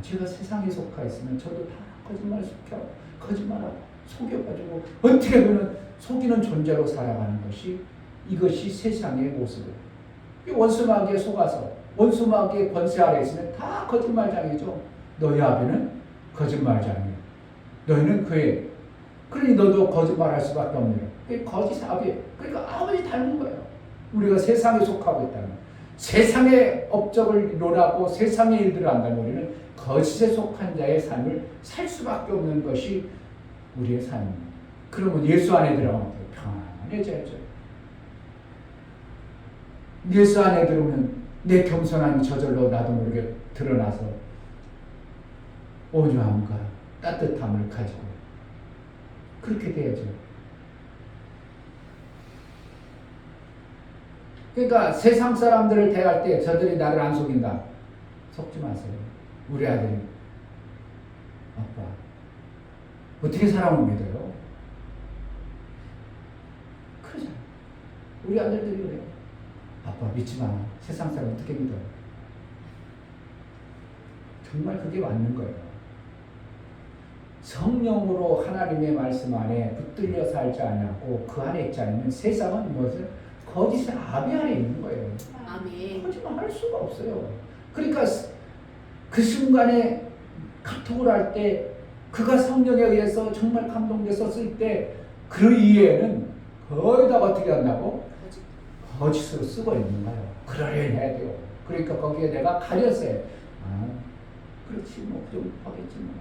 제가 세상에 속하 있으면 저도 다 거짓말하고 속여가지고 어떻게 보면 속이는 존재로 살아가는 것이, 이것이 세상의 모습이에요. 원수마귀에 속아서 원수마귀의 권세 아래 있으면 다 거짓말장이죠. 너희 아비는 거짓말장이에요. 너희는 그의, 그러니 너도 거짓말할 수밖에 없네요. 그게 거짓 아비, 그러니까 아버지 닮은 거예요. 우리가 세상에 속하고 있다면, 세상의 업적을 논하고 세상의 일들을 한다면 우리는 거짓에 속한 자의 삶을 살 수밖에 없는 것이 우리의 삶입니다. 그러면 예수 안에 들어가면 평안해져야죠. 예수 안에 들어오면 내 겸손함이 저절로 나도 모르게 드러나서 온유함과 따뜻함을 가지고 그렇게 돼야죠. 그러니까 세상 사람들을 대할 때 저들이 나를 안 속인다. 속지 마세요. 우리 아들이, 아빠 어떻게 사람을 믿어요? 그러잖아요. 우리 아들들이 그래요. 아빠 믿지 마. 세상 사람 어떻게 믿어요? 정말 그게 맞는 거예요. 성령으로 하나님의 말씀 안에 붙들려 살지 않고 그 안에 있지 않으면 세상은 무엇을? 거짓의 아비 안에 있는 거예요. 아멘. 거짓말 할 수가 없어요. 그러니까 그 순간에 카톡을 할 때 그가 성령에 의해서 정말 감동돼서 쓸 때 그 이해는 거의 다 어떻게 한다고? 거짓으로 쓰고 있는 거예요. 그러려 해야 돼요. 그러니까 거기에 내가 가렸어요. 그렇지 뭐 그 정도 하겠지 뭐.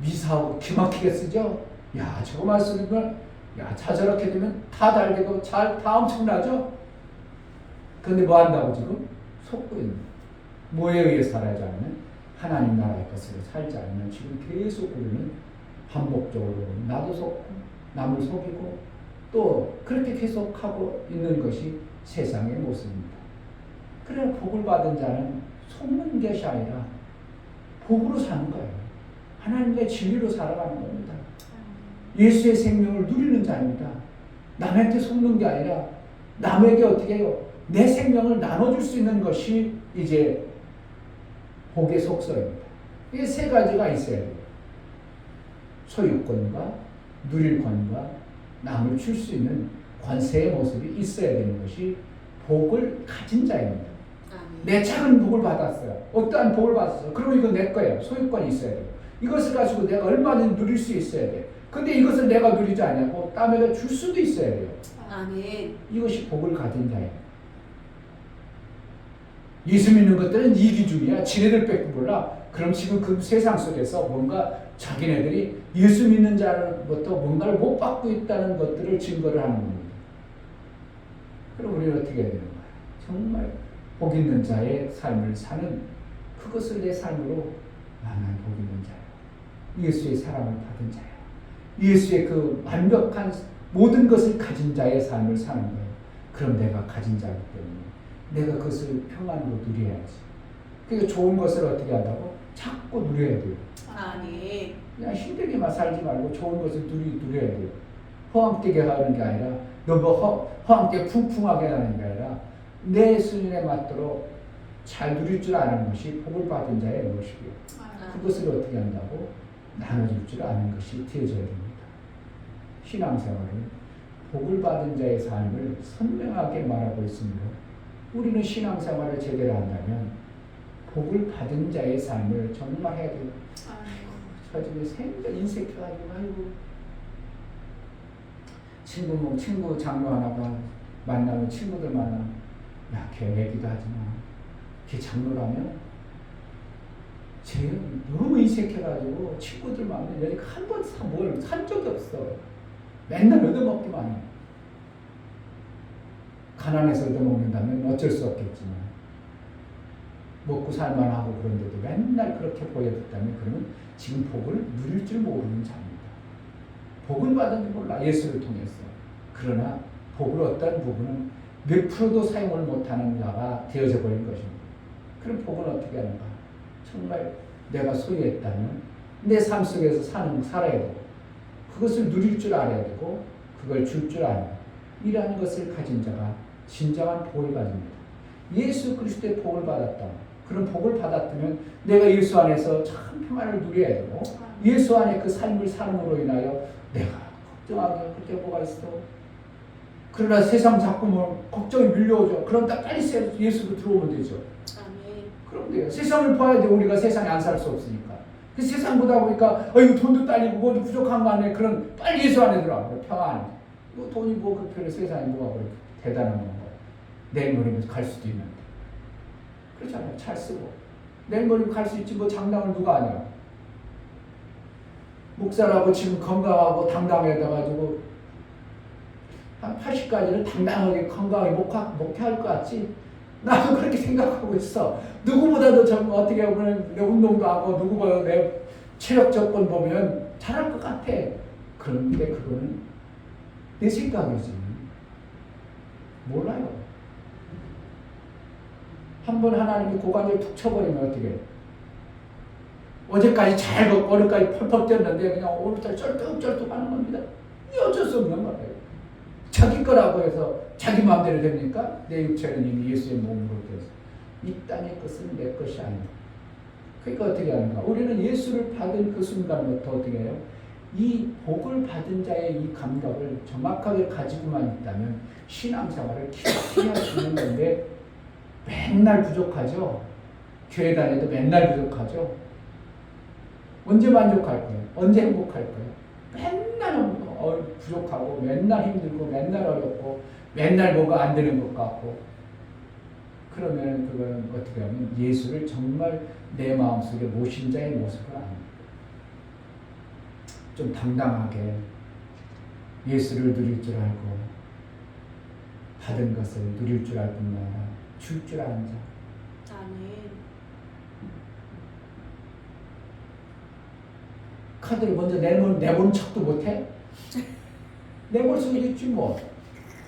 미사하고 기막히게 쓰죠. 야 저거만 쓰는 걸, 야 저렇게 되면 다 달되고 다 엄청나죠. 그런데 뭐 한다고 지금? 속고 있는 거예요. 뭐에 의해 살아야지 않으면 하나님 나라의 것으로 살지 않으면 지금 계속 우리는 반복적으로 나도 속고 남을 속이고 또 그렇게 계속하고 있는 것이 세상의 모습입니다. 그래 복을 받은 자는 속는 것이 아니라 복으로 사는 거예요. 하나님의 진리로 살아가는 겁니다. 예수의 생명을 누리는 자입니다. 남한테 속는 게 아니라 남에게 어떻게 해요? 내 생명을 나눠줄 수 있는 것이 이제 복의 속성입니다. 이게 세 가지가 있어야 돼요. 소유권과 누릴 권과 남을 줄 수 있는 권세의 모습이 있어야 되는 것이 복을 가진 자입니다. 내 작은 복을 받았어요. 어떠한 복을 받았어요. 그러면 이건 내 거예요. 소유권이 있어야 돼요. 이것을 가지고 내가 얼마든지 누릴 수 있어야 돼요. 근데 이것을 내가 누리지 않냐고 남에게 줄 수도 있어야 돼요. 아멘. 이것이 복을 가진 자예요. 예수 믿는 것들은 이 기준이야. 지네들 뺏고 몰라. 그럼 지금 그 세상 속에서 뭔가 자기네들이 예수 믿는 자로부터 뭔가를 못 받고 있다는 것들을 증거를 하는 겁니다. 그럼 우리는 어떻게 해야 되는 거예요? 정말 복 있는 자의 삶을 사는 그것을 내 삶으로 나는 복 있는 자야. 예수의 사랑을 받은 자야. 예수의 그 완벽한 모든 것을 가진 자의 삶을 사는 거예요. 그럼 내가 가진 자이기 때문에 내가 그것을 평안으로 누려야지. 그러니까 좋은 것을 어떻게 한다고? 자꾸 누려야 돼요. 아멘. 그냥 힘들게만 살지 말고 좋은 것을 누려야 돼요. 허황되게 하는 게 아니라 너무 허황되게 풍풍하게 하는 게 아니라 내 수준에 맞도록 잘 누릴 줄 아는 것이 복을 받은 자의 모습이에요. 그것을 어떻게 한다고? 나눠줄 줄 아는 것이 되어져야 됩니다. 신앙생활은 복을 받은 자의 삶을 선명하게 말하고 있습니다. 우리는 신앙생활을 제대로 한다면 복을 받은 자의 삶을 정말 해야 돼요. 저 집에 생전 인색해가지고 아이고 친구 장로 하나가 만나면 친구들 만나 야 걔 얘기도 하지마. 걔 장로라면 쟤 너무 인색해가지고 친구들 만나면 여기 한 번 뭘 산 적이 없어. 맨날 얻어먹기만 해. 가난해서 얻어먹는다면 어쩔 수 없겠지만 먹고 살만하고 그런데도 맨날 그렇게 보여줬다면 그러면 지금 복을 누릴 줄 모르는 자입니다. 복을 받은 줄 몰라. 예수를 통해서. 그러나 복을 어떤 부분은 몇 프로도 사용을 못하는 자가 되어져 버린 것입니다. 그럼 복은 어떻게 하는가? 정말 내가 소유했다면 내 삶 속에서 살아야 되고 그것을 누릴 줄 알아야 되고 그걸 줄 줄 아는 이러한 것을 가진 자가 진정한 복을 가집니다. 예수 그리스도의 복을 받았다. 그런 복을 받았다면 내가 예수 안에서 참 평안을 누려야 되고 예수 안에 그 삶을 삶으로 인하여 내가 걱정하게 그렇게 뭐가 있어. 그러나 세상 자꾸 뭐 걱정이 밀려오죠. 그럼 딱 빨리 예수로 들어오면 되죠. 아멘. 그럼 돼요. 세상을 봐야 돼. 우리가 세상에 안 살 수 없으니까. 그 세상 보다 보니까 이거 돈도 딸리고 뭐도 부족한 거 안에 그런 빨리 예수 안에 들어와. 평안. 뭐 돈이 뭐 그렇게 세상에 뭐가 그렇게 대단한 건가요? 내일 모레면 갈 수도 있는데. 그렇잖아요. 잘 쓰고. 내일 모레면 갈 수 있지 뭐 장담을 누가 하냐. 목사라고 지금 건강하고 당당해져가지고 한 80까지는 당당하게 건강하게 목회할 것 같지? 나도 그렇게 생각하고 있어. 누구보다도 좀 어떻게 보면 내 운동도 하고 누구보다 내 체력 조건 보면 잘할 것 같아. 그런데 그거는 내 생각이지. 몰라요. 한번 하나님이 고관절 툭 쳐버리면 어떻게 해? 어제까지 잘 걷고 오늘까지 펄펄 뛰었는데 그냥 오늘부터 쩔뚝쩔뚝 하는 겁니다. 이 어쩔 수 없는 거예요. 자기 거라고 해서 자기 마음대로 됩니까? 내 육체는 이미 예수의 몸으로 되어서 이 땅의 것은 내 것이 아니다. 그러니까 어떻게 하는가? 우리는 예수를 받은 그 순간부터 어떻게 해요? 이 복을 받은 자의 이 감각을 정확하게 가지고만 있다면 신앙생활을 깊이 할 수 있는 건데 맨날 부족하죠? 교회 다녀도 맨날 부족하죠? 언제 만족할 거예요? 언제 행복할 거예요? 맨날 부족하고 맨날 힘들고 맨날 어렵고 맨날 뭐가 안 되는 것 같고 그러면 그건 어떻게 하면 예수를 정말 내 마음속에 모신 자의 모습을 압니다. 좀 당당하게 예수를 누릴 줄 알고 받은 것을 누릴 줄 알 뿐만 아니라 줄 줄 아는 자. 아멘. 카드를 먼저 내보는 척도 못해? 내볼 수 있지 뭐.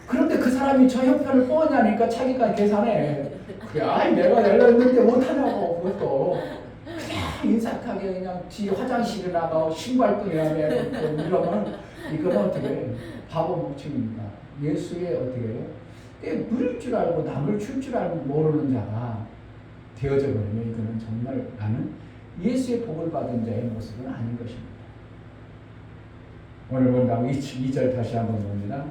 그런데 그 사람이 저 형편을 뻔히 하니까 자기가 계산해. 그래, 아이 내가 내렸는데 못하냐고 그것도. 그냥 인삭하게 그냥 뒤 화장실에 나가 신발끈이나 매고 이러면 이건 어떻게 해? 바보 멍청입니다. 예수의 어떻게 해요? 누릴 줄 알고 남을 줄 줄 알고 모르는 자가 되어져 버리면 이거는 정말 나는 예수의 복을 받은 자의 모습은 아닌 것입니다. 오늘 본다고 2절 다시 한번 봅니다.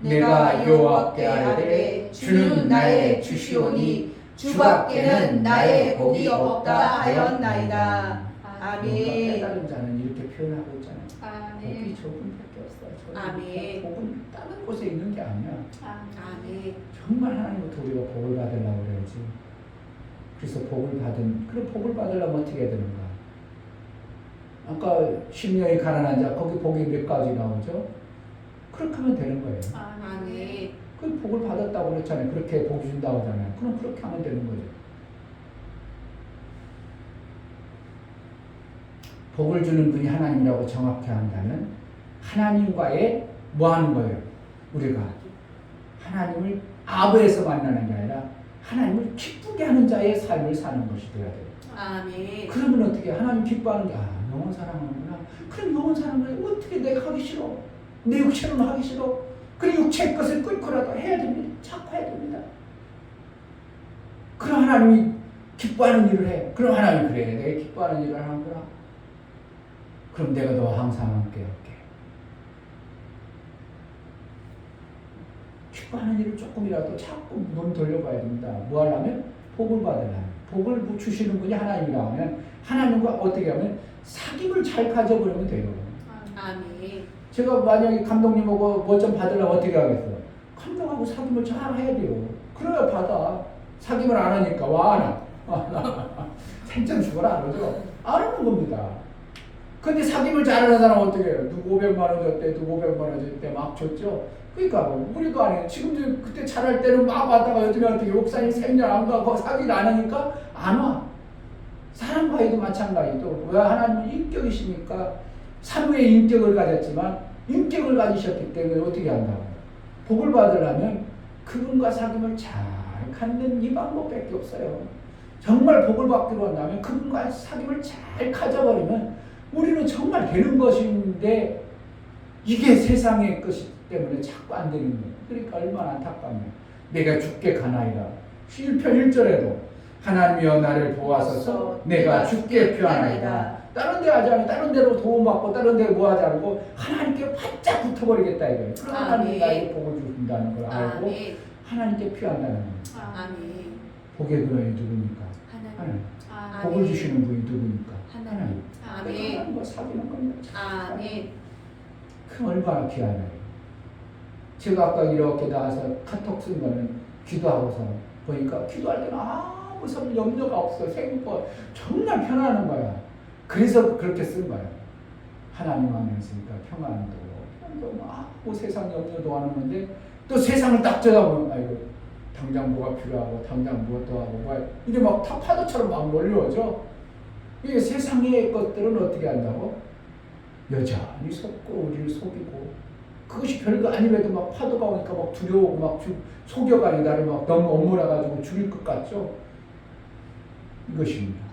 내가 여호와께 아뢰되 주는 나의 주시오니 주밖에는 나의 복이 없다 하였나이다. 아멘. 깨달은 자는 이렇게 표현하고 있잖아요. 아멘. 복이 조금밖에 없어요. 아멘. 복은 다른 곳에 있는 게 아니야. 아멘. 정말 하나님부터 우리가 복을 받으려고 그래야지. 그래서 복을 받은, 그럼 복을 받으려면 어떻게 해야 되는가? 아까 심령이 가난한 자, 거기 복이 몇 가지 나오죠? 그렇게 하면 되는 거예요. 아멘. 그 복을 받았다고 그랬잖아요. 그렇게 복 준다고 하잖아요. 그럼 그렇게 하면 되는 거죠. 복을 주는 분이 하나님이라고 정확히 한다면 하나님과의 뭐 하는 거예요? 우리가 하나님을 아버에서 만나는 게 아니라 하나님을 기쁘게 하는 자의 삶을 사는 것이 되어야 돼요. 아멘. 그러면 어떻게 하나님 기뻐하는 게 영원 사랑하는구나. 그럼 영원 사랑을 어떻게 내가 하기 싫어? 내 육체는 하기 싫어. 그래 육체의 것을 끊고라도 해야 됩니다. 자꾸 해야 됩니다. 그럼 하나님이 기뻐하는 일을 해. 그럼 하나님 그래 내가 기뻐하는 일을 하는구나. 그럼 내가 너 항상 함께 할게. 기뻐하는 일을 조금이라도 자꾸 눈 돌려봐야 됩니다. 뭐 하려면? 복을 받으려면. 복을 주시는 분이 하나님이라 하면 하나님과 어떻게 하면 사귐을 잘 가져보려면 돼요. 아멘. 제가 만약에 감독님하고 뭐 좀 받으려면 어떻게 하겠어요? 감독하고 사귐을 잘 해야 돼요. 그래야 받아. 사귐을 안 하니까 와 하나. 생전 죽어라 안 하죠. 안 하는 겁니다. 근데 사귐을 잘하는 사람은 어떻게 해요? 누구 500만 원 줬대, 누구 500만 원 줬대 막 줬죠. 그러니까 우리도 안 해요. 지금도 그때 잘할 때는 막 왔다가 요즘에 어떻게 목사님 생년 안 가고 사귀를 안 하니까 안 와. 사람과도 마찬가지도 왜 하나님은 인격이시니까 사무의 인격을 가졌지만 인격을 가지셨기 때문에 어떻게 한다고? 복을 받으려면 그분과 사귐을 잘 갖는 이 방법밖에 없어요. 정말 복을 받기로 한다면 그분과 사귐을 잘 가져버리면 우리는 정말 되는 것인데 이게 세상의 것이기 때문에 자꾸 안 되는 거예요. 그러니까 얼마나 안타깝냐. 내가 죽게 가나이다. 1편 1절에도 하나님이여 나를 보아소서 내가 죽게 표하나이다. 다른 데 하지 않고 다른 데로 도움받고 다른 데로 뭐 하지 않고 하나님께 바짝 붙어버리겠다 이거예요. 그럼 하나님이 나에게 복을 주신다는 걸 알고 하나님께 피한다는 거예요. 아멘. 복의 근원이 누굽니까? 하나님. 복을 주시는 분이 누굽니까? 하나님. 아멘. 하나님과 사귀는 겁니다. 아멘. 그 얼마나 귀하나요? 제가 아까 이렇게 나와서 카톡 쓴 거는 기도하고서 보니까 기도할 때는 아무 염려가 없어. 생각 정말 편안한 거야. 그래서 그렇게 쓴 거야. 하나님 안에 있으니까 평안도 아무 세상 염려도 안 하는데 또 세상을 딱 쳐다보면 아이고 당장 뭐가 필요하고 당장 무엇도 하고 뭐 이게 막 파도처럼 막 몰려오죠. 이게 세상의 것들은 어떻게 한다고? 여전히 속고 우리를 속이고 그것이 별거 아님에도 막 파도가 오니까 막 두려우고 막 속여가지고 나를 막 너무 억울해가지고 죽일 것 같죠? 이것입니다.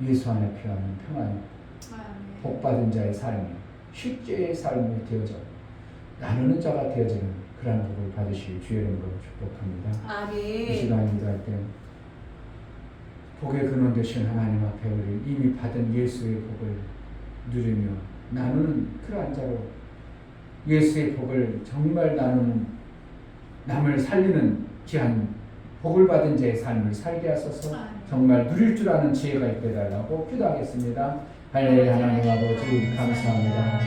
예수 안에 피하는 평안, 복받은 자의 삶이 실제의 삶이 되어져 나누는 자가 되어지는 그러한 복을 받으실 주의 이름으로 축복합니다. 아멘. 이 시간 기도할 때 복의 근원 되신 하나님 앞에 우리 이미 받은 예수의 복을 누리며 나누는 그러한 자로 예수의 복을 정말 나누는 남을 살리는 귀한 복을 받은 자의 삶을 살게 하소서 정말 누릴 줄 아는 지혜가 있게 해달라고 기도하겠습니다. 하나님 아버지 감사합니다.